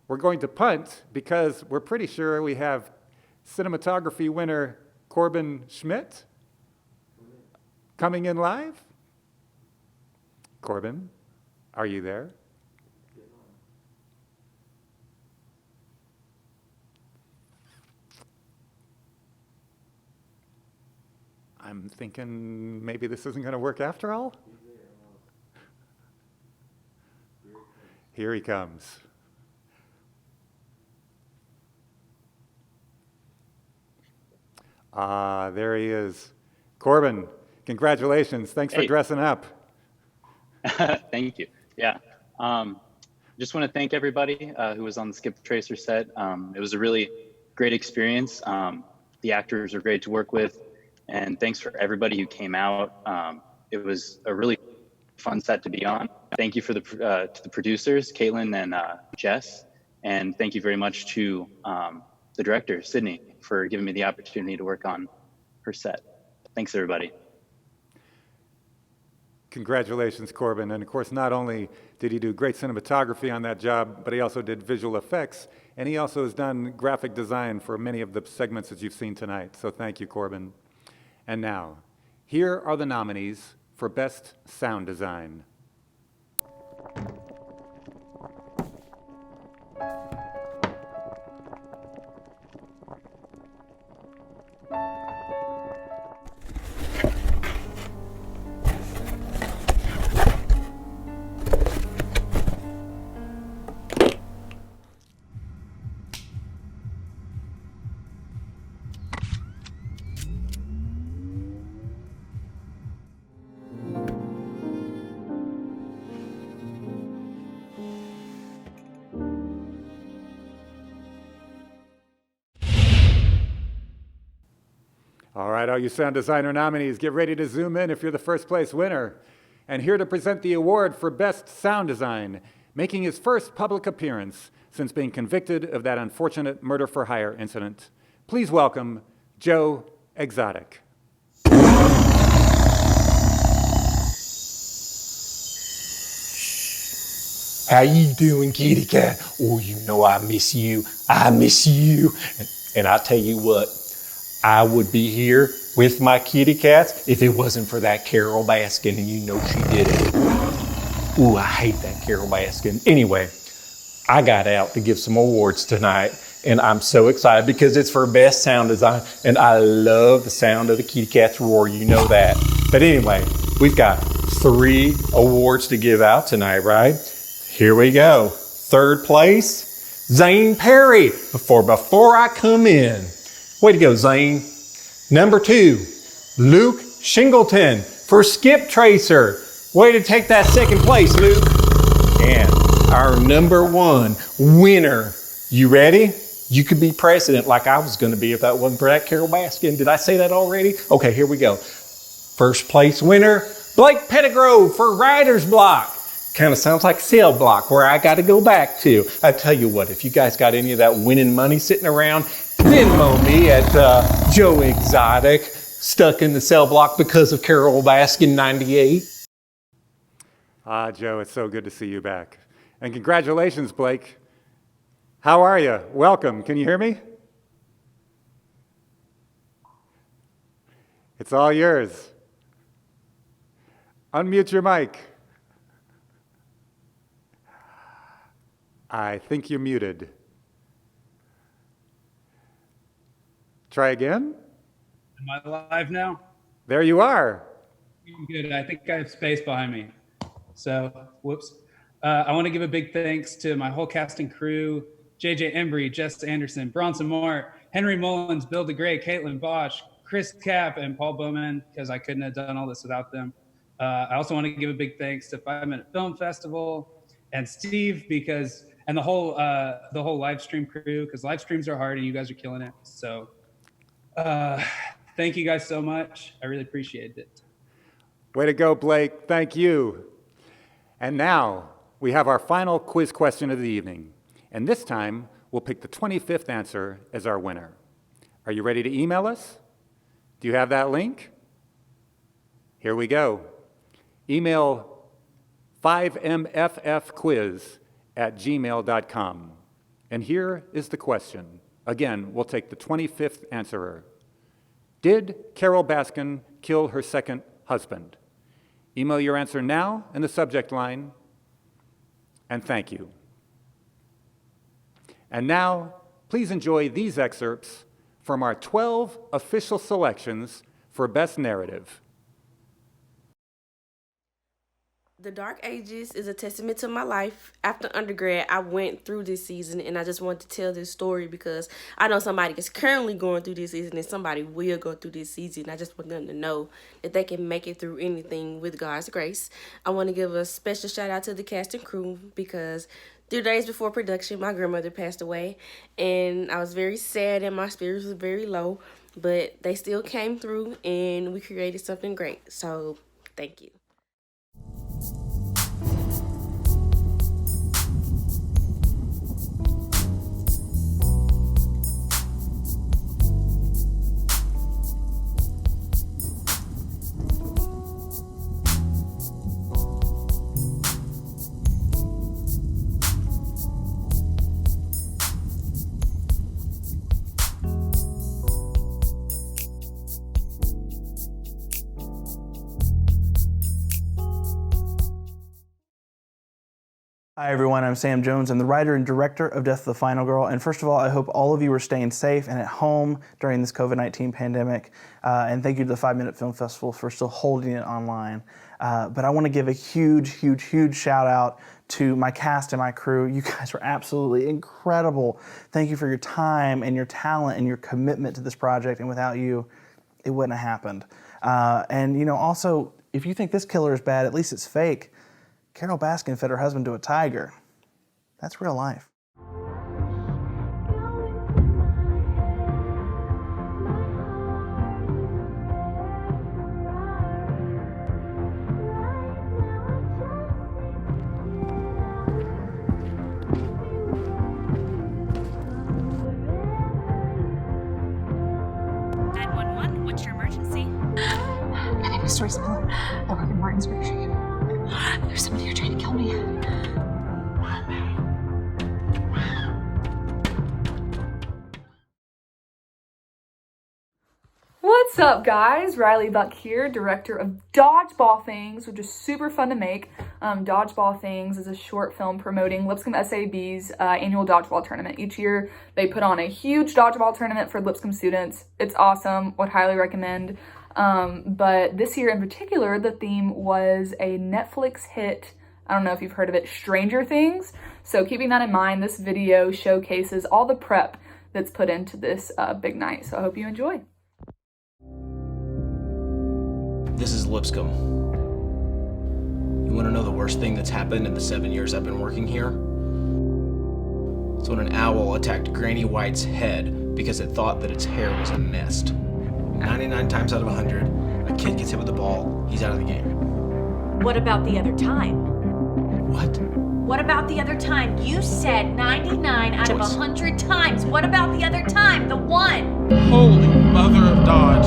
we're going to punt because we're pretty sure we have cinematography winner Corbin Schmidt coming in live. Corbin, are you there? I'm thinking maybe this isn't going to work after all. Here he comes. There he is. Corbin, congratulations. Thanks for dressing up. Thank you. Yeah. Just want to thank everybody who was on the Skip Tracer set. It was a really great experience. The actors were great to work with. And thanks for everybody who came out. It was a really fun set to be on. Thank you for to the producers, Caitlin and Jess. And thank you very much to the director, Sydney, for giving me the opportunity to work on her set. Thanks, everybody. Congratulations, Corbin. And of course, not only did he do great cinematography on that job, but he also did visual effects. And he also has done graphic design for many of the segments that you've seen tonight. So thank you, Corbin. And now, here are the nominees for Best Sound Design. All right, all you sound designer nominees, get ready to zoom in if you're the first place winner. And here to present the award for Best Sound Design, making his first public appearance since being convicted of that unfortunate murder for hire incident, please welcome Joe Exotic. How you doing, kitty cat? Oh, you know I miss you. I miss you. And I tell you what, I would be here with my kitty cats if it wasn't for that Carol Baskin, and you know she did it. Ooh, I hate that Carol Baskin. Anyway, I got out to give some awards tonight, And I'm so excited because it's for best sound design. And I love the sound of the kitty cats roar. You know that. But anyway, we've got 3 awards to give out tonight, right? Here we go. Third place, Zane Perry. Before I come in. Way to go, Zane. Number 2, Luke Shingleton for Skip Tracer. Way to take that second place, Luke. And our number 1 winner. You ready? You could be president like I was going to be if that wasn't for that Carol Baskin. Did I say that already? Okay, here we go. First place winner, Blake Pettigrew for Writer's Block. Kind of sounds like Cell Block, where I got to go back to. I tell you what, if you guys got any of that winning money sitting around, Venmo me at Joe Exotic, stuck in the cell block because of Carol Baskin 98. Joe, it's so good to see you back. And congratulations, Blake. How are you? Welcome. Can you hear me? It's all yours. Unmute your mic. I think you're muted. Try again. Am I live now? There you are. Good. I think I have space behind me. So, whoops. I want to give a big thanks to my whole cast and crew, JJ Embry, Jess Anderson, Bronson Moore, Henry Mullins, Bill DeGray, Caitlin Bosch, Chris Kapp, and Paul Bowman, because I couldn't have done all this without them. I also want to give a big thanks to 5 Minute Film Festival and Steve, and the whole live stream crew, because live streams are hard and you guys are killing it. So thank you guys so much. I really appreciate it. Way to go, Blake. Thank you. And now we have our final quiz question of the evening. And this time, we'll pick the 25th answer as our winner. Are you ready to email us? Do you have that link? Here we go. Email 5mffquiz@gmail.com. And here is the question. Again, we'll take the 25th answerer. Did Carol Baskin kill her second husband? Email your answer now in the subject line, and thank you. And now, please enjoy these excerpts from our 12 official selections for Best Narrative. The Dark Ages is a testament to my life. After undergrad, I went through this season, and I just want to tell this story because I know somebody is currently going through this season, and somebody will go through this season. I just want them to know that they can make it through anything with God's grace. I want to give a special shout out to the cast and crew because 3 days before production, my grandmother passed away, and I was very sad and my spirits was very low, but they still came through, and we created something great. So, thank you. Hi everyone, I'm Sam Jones. I'm the writer and director of Death of the Final Girl. And first of all, I hope all of you are staying safe and at home during this COVID-19 pandemic. And thank you to the 5 Minute Film Festival for still holding it online. But I want to give a huge shout out to my cast and my crew. You guys were absolutely incredible. Thank you for your time and your talent and your commitment to this project. And without you, it wouldn't have happened. And you know, also, if you think this killer is bad, at least it's fake. Carol Baskin fed her husband to a tiger. That's real life. What's your emergency? My name is Joyce Miller. I work in Martinsburg. There's somebody here trying to kill me. What's up, guys? Riley Buck here, director of Dodgeball Things, which is super fun to make. Dodgeball Things is a short film promoting Lipscomb SAB's annual dodgeball tournament. Each year, they put on a huge dodgeball tournament for Lipscomb students. It's awesome. Would highly recommend. But this year in particular, the theme was a Netflix hit. I don't know if you've heard of it, Stranger Things. So keeping that in mind, this video showcases all the prep that's put into this big night. So I hope you enjoy. This is Lipscomb. You want to know the worst thing that's happened in the 7 years I've been working here? It's when an owl attacked Granny White's head because it thought that its hair was a nest. 99 times out of 100, a kid gets hit with the ball, he's out of the game. What about the other time? What? What about the other time? You said 99 out of Joyce. 100 times. What about the other time? The one. Holy mother of Dodge.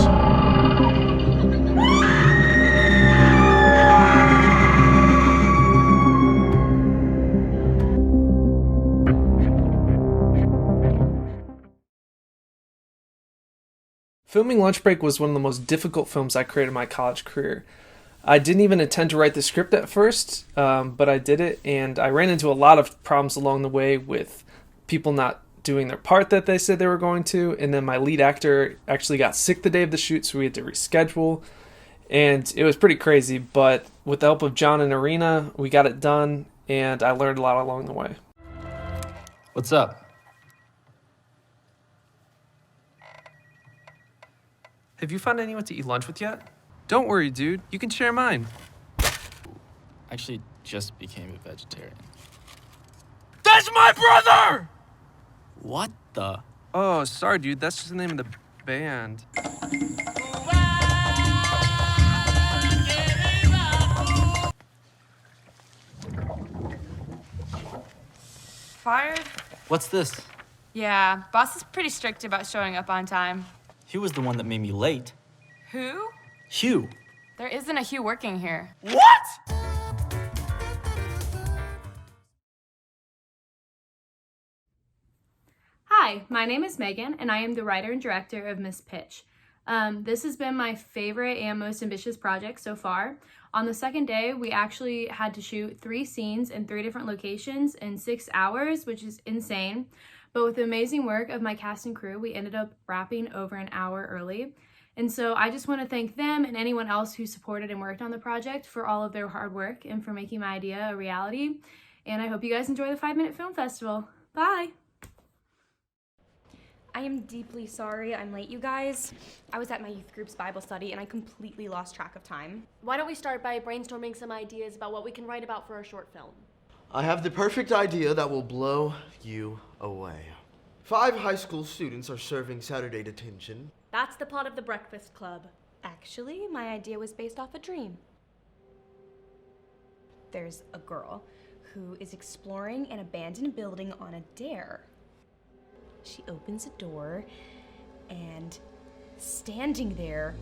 Filming Lunch Break was one of the most difficult films I created in my college career. I didn't even intend to write the script at first, but I did it, and I ran into a lot of problems along the way with people not doing their part that they said they were going to, and then my lead actor actually got sick the day of the shoot, so we had to reschedule, and it was pretty crazy, but with the help of John and Arena, we got it done, and I learned a lot along the way. What's up? Have you found anyone to eat lunch with yet? Don't worry, dude. You can share mine. Actually, just became a vegetarian. That's my brother! What the? Oh, sorry, dude. That's just the name of the band. Fired? What's this? Yeah, boss is pretty strict about showing up on time. Hugh was the one that made me late. Who? Hugh. There isn't a Hugh working here. What? Hi, my name is Megan, and I am the writer and director of Miss Pitch. This has been my favorite and most ambitious project so far. On the second day, we actually had to shoot 3 scenes in 3 different locations in 6 hours, which is insane. But with the amazing work of my cast and crew, we ended up wrapping over an hour early. And so I just want to thank them and anyone else who supported and worked on the project for all of their hard work and for making my idea a reality. And I hope you guys enjoy the 5-Minute Film Festival. Bye! I am deeply sorry I'm late, you guys. I was at my youth group's Bible study and I completely lost track of time. Why don't we start by brainstorming some ideas about what we can write about for a short film? I have the perfect idea that will blow you away. 5 high school students are serving Saturday detention. That's the plot of The Breakfast Club. Actually, my idea was based off a dream. There's a girl who is exploring an abandoned building on a dare. She opens a door, and standing there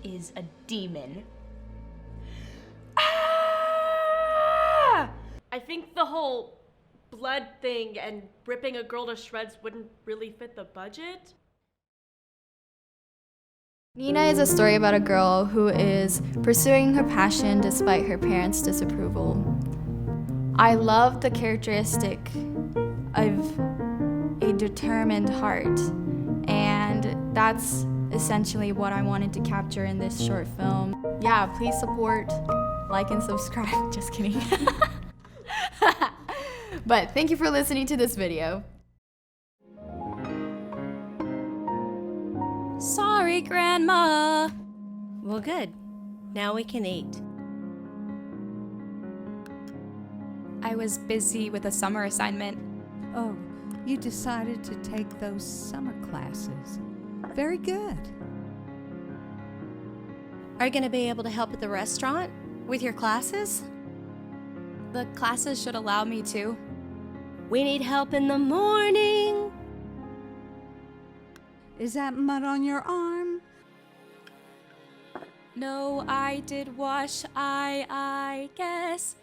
is a demon. Ah! I think the whole blood thing and ripping a girl to shreds wouldn't really fit the budget. Nina is a story about a girl who is pursuing her passion despite her parents' disapproval. I love the characteristic of a determined heart, and that's essentially what I wanted to capture in this short film. Yeah, please support, like, and subscribe. Just kidding. But thank you for listening to this video. Sorry, Grandma. Well, good. Now we can eat. I was busy with a summer assignment. Oh, you decided to take those summer classes. Very good. Are you going to be able to help at the restaurant with your classes? The classes should allow me to. We need help in the morning. Is that mud on your arm? No, I did wash. I guess.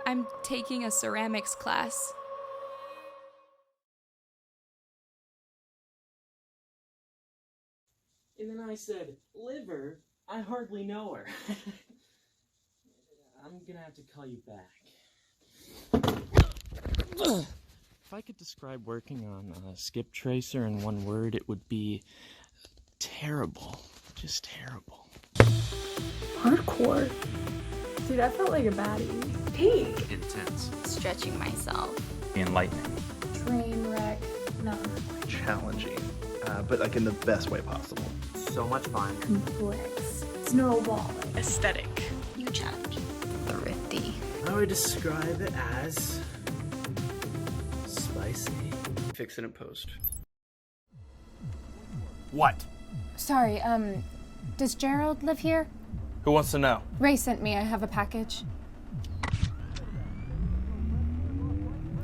I'm taking a ceramics class. And then I said, liver? I hardly know her. I'm gonna have to call you back. If I could describe working on Skip Tracer in one word, it would be terrible. Just terrible. Hardcore. Dude, I felt like a baddie. Peak. Intense. Stretching myself. Enlightening. Train wreck. No. Challenging, but like in the best way possible. So much fun. Complex. Snowball. Aesthetic. New challenge. Thrifty. I would describe it as spicy. Fix it in post. What? Sorry, does Gerald live here? Who wants to know? Ray sent me. I have a package.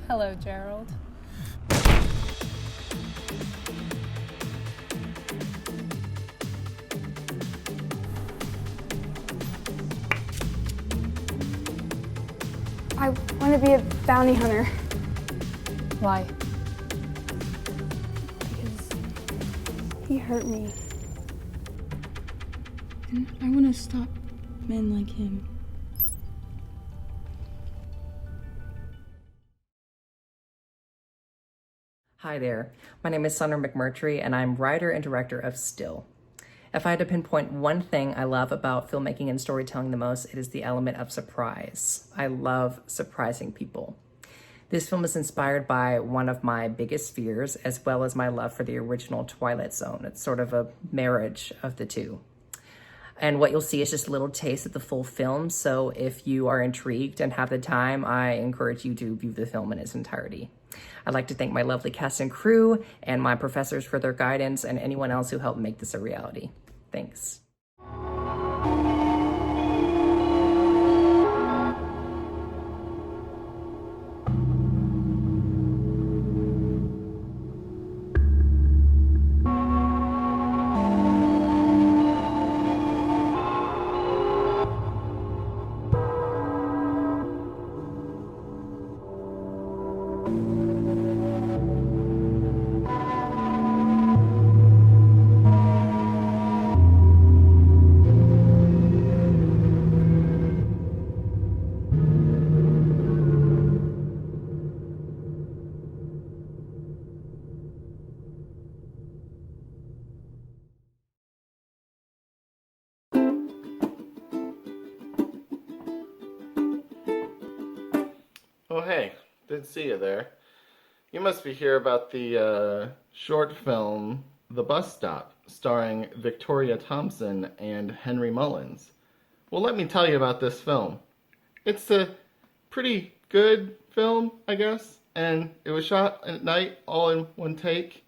Hello, Gerald. I want to be a bounty hunter. Why? Because he hurt me. And I want to stop men like him. Hi there, my name is Sumner McMurtry and I'm writer and director of Still. If I had to pinpoint one thing I love about filmmaking and storytelling the most, it is the element of surprise. I love surprising people. This film is inspired by one of my biggest fears, as well as my love for the original Twilight Zone. It's sort of a marriage of the two. And what you'll see is just a little taste of the full film, so if you are intrigued and have the time, I encourage you to view the film in its entirety. I'd like to thank my lovely cast and crew and my professors for their guidance and anyone else who helped make this a reality. Thanks. Oh hey, didn't see you there. You must be here about the short film The Bus Stop, starring Victoria Thompson and Henry Mullins. Well, let me tell you about this film. It's a pretty good film, I guess, and it was shot at night, all in one take.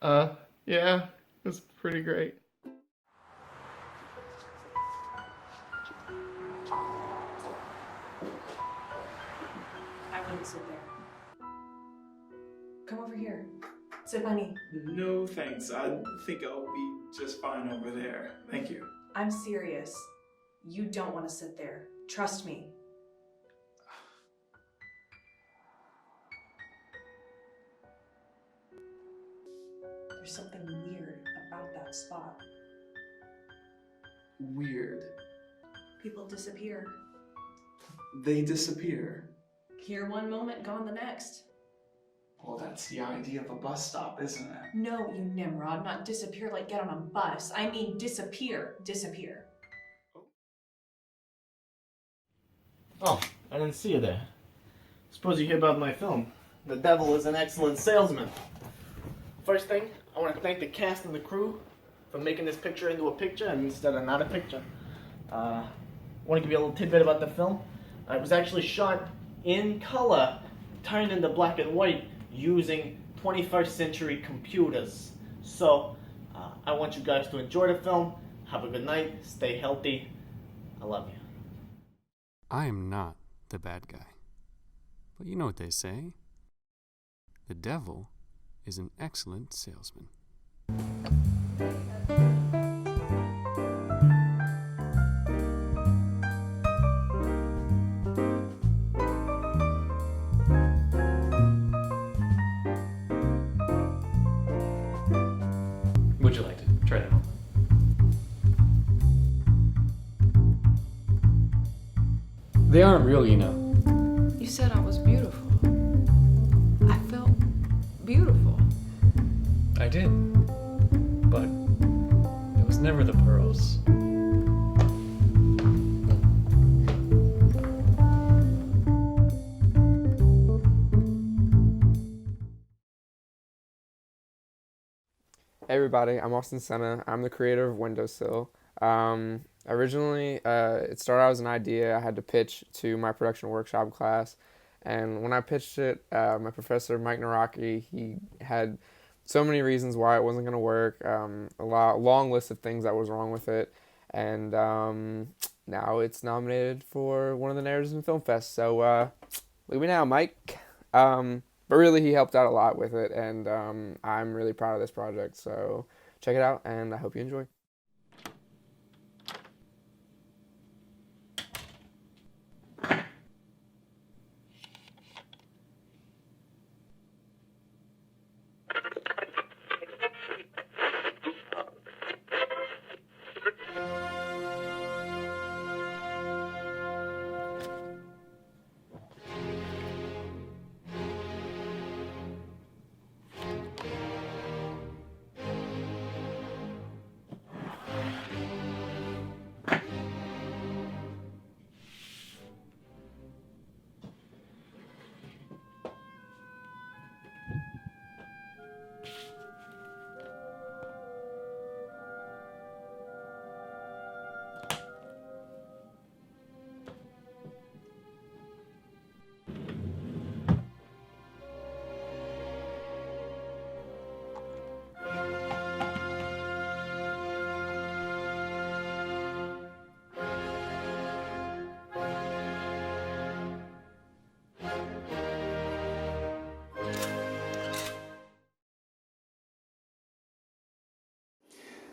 Yeah, it was pretty great. I wouldn't sit there. Come over here. Sit by me. No thanks. I think I'll be just fine over there. Thank you. I'm serious. You don't want to sit there. Trust me. There's something weird about that spot. Weird. People disappear. They disappear. Here one moment, gone the next. Well, that's the idea of a bus stop, isn't it? No, you Nimrod, not disappear like get on a bus. I mean disappear. Disappear. Oh, I didn't see you there. Suppose you hear about my film. The Devil is an Excellent Salesman. First thing, I want to thank the cast and the crew for making this picture into a picture instead of not a picture. I want to give you a little tidbit about the film. It was actually shot in color, turned into black and white using 21st century computers. So, I want you guys to enjoy the film. Have a good night. Stay healthy. I love you. I am not the bad guy. But you know what they say. The devil is an excellent salesman. Would you like to try that? They aren't real, you know. You said I was beautiful. I felt beautiful. I did. But it was never the pearls. Hey everybody, I'm Austin Senna. I'm the creator of Windowsill. Originally, it started out as an idea I had to pitch to my production workshop class, and when I pitched it, my professor Mike Naraki, he had so many reasons why it wasn't going to work, long list of things that was wrong with it, and now it's nominated for one of the narratives in Film Fest. So look at me now, Mike. But really, he helped out a lot with it, and I'm really proud of this project. So check it out, and I hope you enjoy.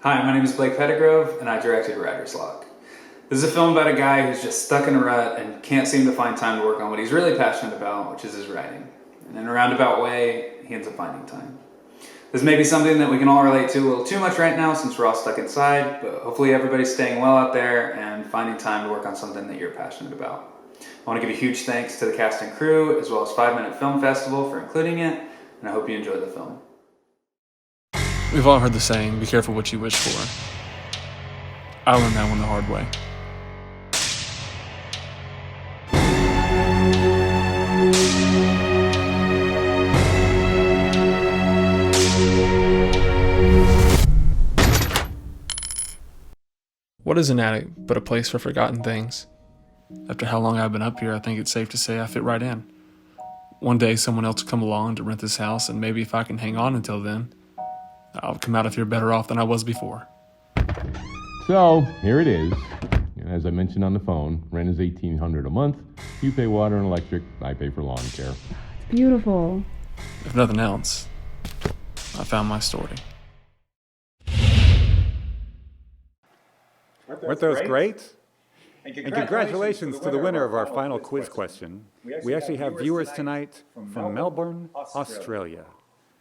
Hi, my name is Blake Pettigrove, and I directed Writer's Lock. This is a film about a guy who's just stuck in a rut and can't seem to find time to work on what he's really passionate about, which is his writing. And in a roundabout way, he ends up finding time. This may be something that we can all relate to a little too much right now since we're all stuck inside, but hopefully everybody's staying well out there and finding time to work on something that you're passionate about. I want to give a huge thanks to the cast and crew, as well as 5 Minute Film Festival for including it, and I hope you enjoy the film. We've all heard the saying, be careful what you wish for. I learned that one the hard way. What is an attic but a place for forgotten things? After how long I've been up here, I think it's safe to say I fit right in. One day someone else will come along to rent this house, and maybe if I can hang on until then, I'll come out of here better off than I was before. So, here it is. As I mentioned on the phone, rent is $1,800 a month. You pay water and electric, I pay for lawn care. It's beautiful. If nothing else, I found my story. Weren't those great? And congratulations to the winner of our final quiz question. We actually have viewers tonight from Melbourne, Australia.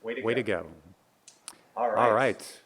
Way to go. All right.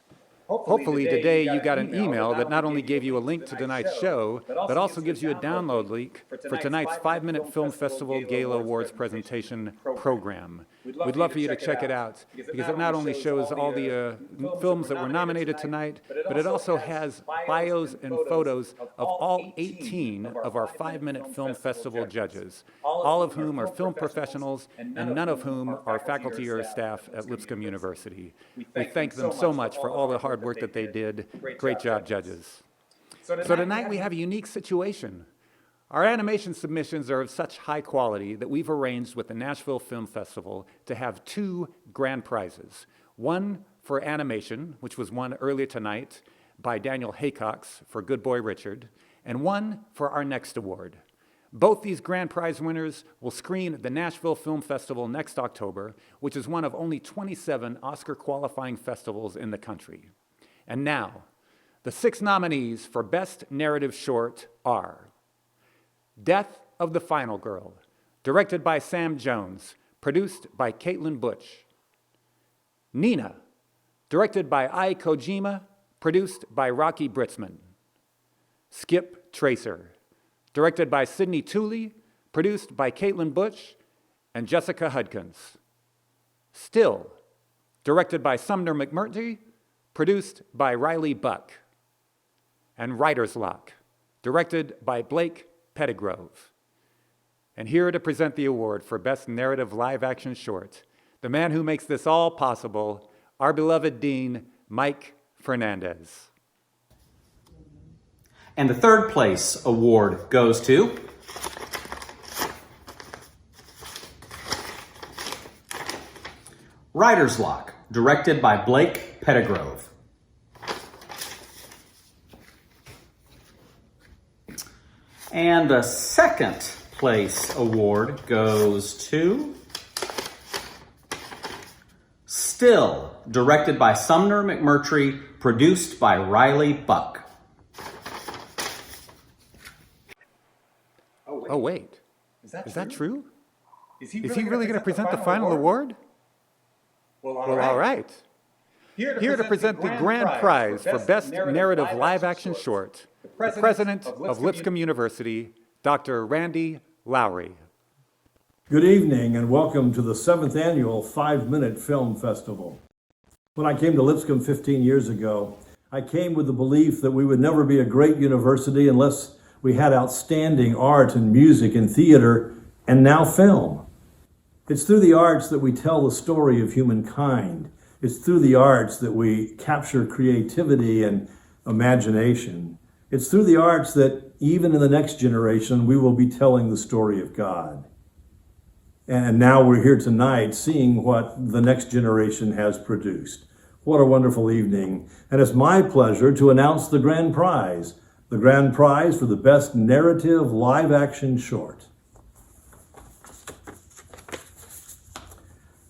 Hopefully today you got an email that not only gave you a link to tonight's show, but also gives you a download link for tonight's 5 Minute Film Festival Gala Awards presentation program. We'd love for you to check it out, because it not only shows all the films that were nominated tonight, but it also has bios and photos of all 18 of our 5 Minute Film Festival judges, all of whom are film professionals and none of whom are faculty or staff at Lipscomb University. We thank them so much for all the hard work that they did. Great job, judges. So tonight we have a unique situation. Our animation submissions are of such high quality that we've arranged with the Nashville Film Festival to have 2 grand prizes. One for animation, which was won earlier tonight by Daniel Haycox for Good Boy Richard, and one for our next award. Both these grand prize winners will screen at the Nashville Film Festival next October, which is one of only 27 Oscar qualifying festivals in the country. And now, the 6 nominees for Best Narrative Short are Death of the Final Girl, directed by Sam Jones, produced by Caitlin Butch. Nina, directed by Ai Kojima, produced by Rocky Britzman. Skip Tracer, directed by Sidney Tooley, produced by Caitlin Butch and Jessica Hudkins. Still, directed by Sumner McMurtry, produced by Riley Buck. And Writer's Lock, directed by Blake Pettigrove. And here to present the award for Best Narrative Live Action Short, the man who makes this all possible, our beloved Dean, Mike Fernandez. And the third place award goes to Writer's Lock, directed by Blake Pettigrove. And the second place award goes to Still, directed by Sumner McMurtry, produced by Riley Buck. Oh, wait. Is that true? Is he really going to present the final award? Well, all right. Here to present the grand prize for Best Narrative Live Action Short, the president of Lipscomb University, Dr. Randy Lowry. Good evening and welcome to the 7th annual 5-Minute Film Festival. When I came to Lipscomb 15 years ago, I came with the belief that we would never be a great university unless we had outstanding art and music and theater and now film. It's through the arts that we tell the story of humankind. It's through the arts that we capture creativity and imagination. It's through the arts that even in the next generation, we will be telling the story of God. And now we're here tonight seeing what the next generation has produced. What a wonderful evening. And it's my pleasure to announce the grand prize for the Best Narrative Live Action Short.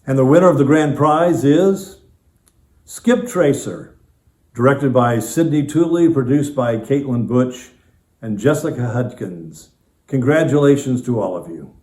And the winner of the grand prize is Skip Tracer, directed by Sidney Tooley, produced by Caitlin Butch and Jessica Hudkins. Congratulations to all of you.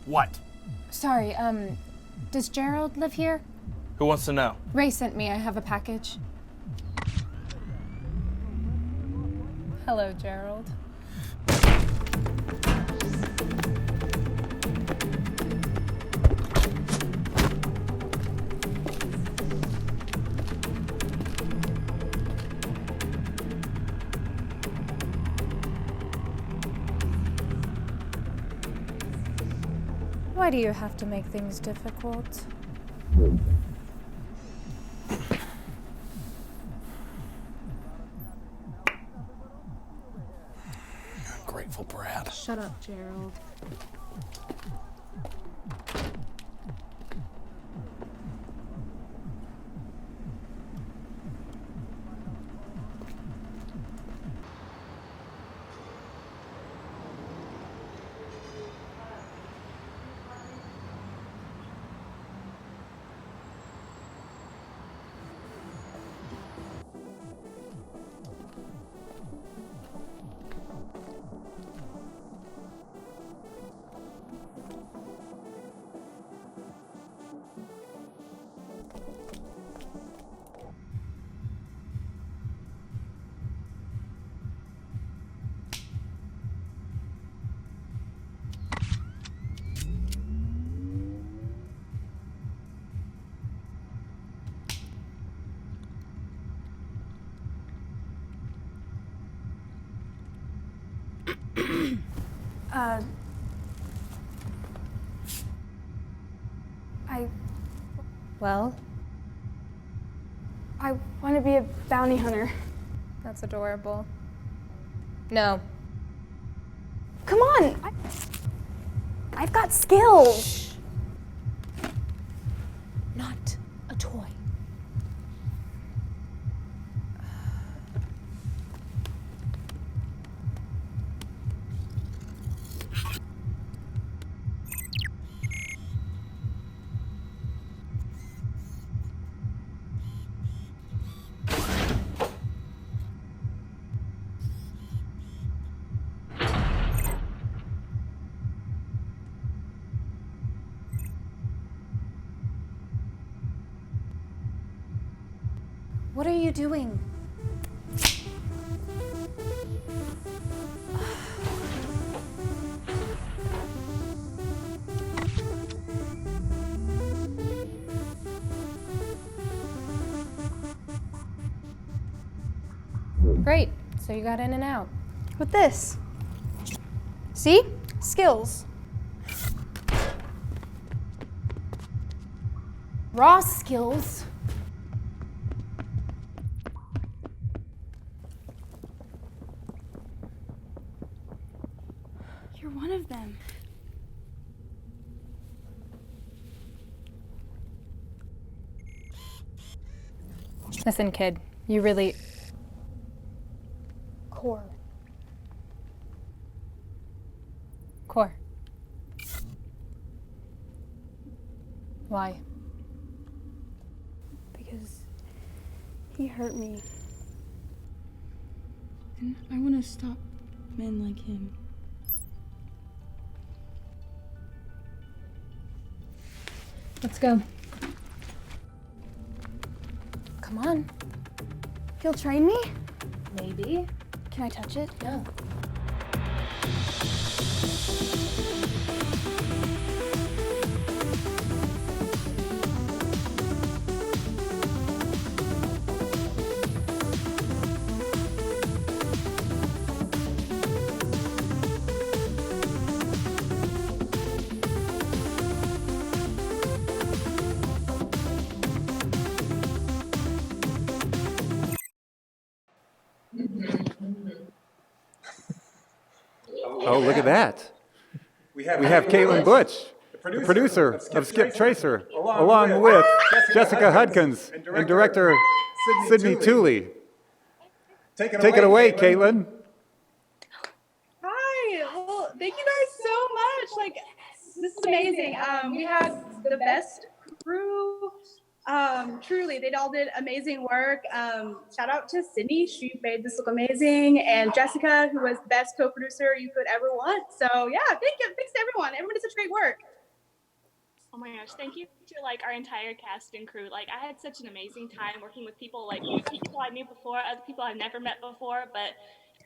What? Sorry, does Gerald live here? Who wants to know? Ray sent me. I have a package. Hello, Gerald. Why do you have to make things difficult? Grateful brat. Shut up, Gerald. Well? I want to be a bounty hunter. That's adorable. No. Come on! I've got skills. not a toy. What are you doing? Great, so you got in and out. With this. See? Skills. Raw skills. You're one of them. Listen, kid, you really... Core. Core. Why? Because he hurt me. And I want to stop men like him. Let's go. Come on. He'll train me? Maybe. Can I touch it? No. Oh, look at that. We have Caitlin Butch, the producer of Skip Tracer, along with Jessica Hudkins and director Sydney Tooley. Take it away, Caitlin. Hi. Well, thank you guys so much. Like, this is amazing. We had the best crew. Truly, they all did amazing work. Shout out to Sydney. She made this look amazing. And Jessica, who was the best co-producer you could ever want. So yeah, thank you. Thanks to everyone. Everyone did such great work. Oh my gosh, thank you to like our entire cast and crew. Like I had such an amazing time working with people like people I knew before, other people I've never met before, but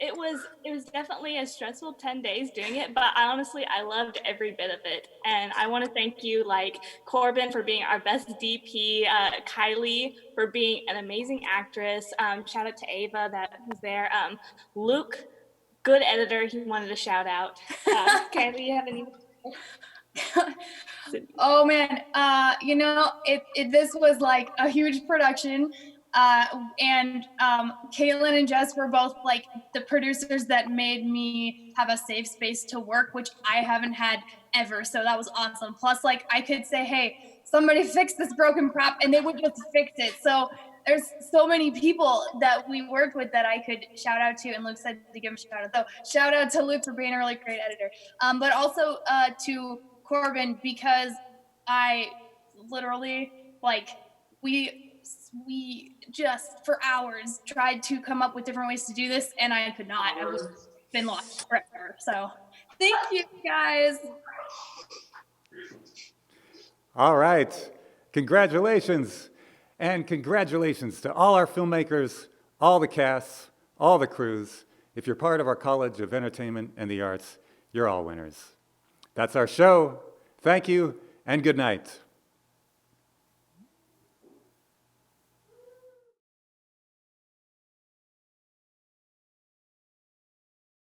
it was definitely a stressful 10 days doing it, but I loved every bit of it. And I want to thank you like Corbin for being our best DP, Kylie for being an amazing actress. Shout out to Ava that was there. Luke, good editor, he wanted a shout out. Kylie, you have any? Oh man, this was like a huge production, and Caitlin and Jess were both like the producers that made me have a safe space to work, which I haven't had ever. So that was awesome. Plus, like I could say, hey, somebody fix this broken prop, and they would just fix it. So there's so many people that we worked with that I could shout out to, and Luke said to give him a shout out. So shout out to Luke for being a really great editor, but also to Corbin, because I literally we just for hours tried to come up with different ways to do this, and I could not. I would have been lost forever. So thank you guys. All right. Congratulations. And congratulations to all our filmmakers, all the casts, all the crews. If you're part of our College of Entertainment and the Arts, you're all winners. That's our show. Thank you and good night.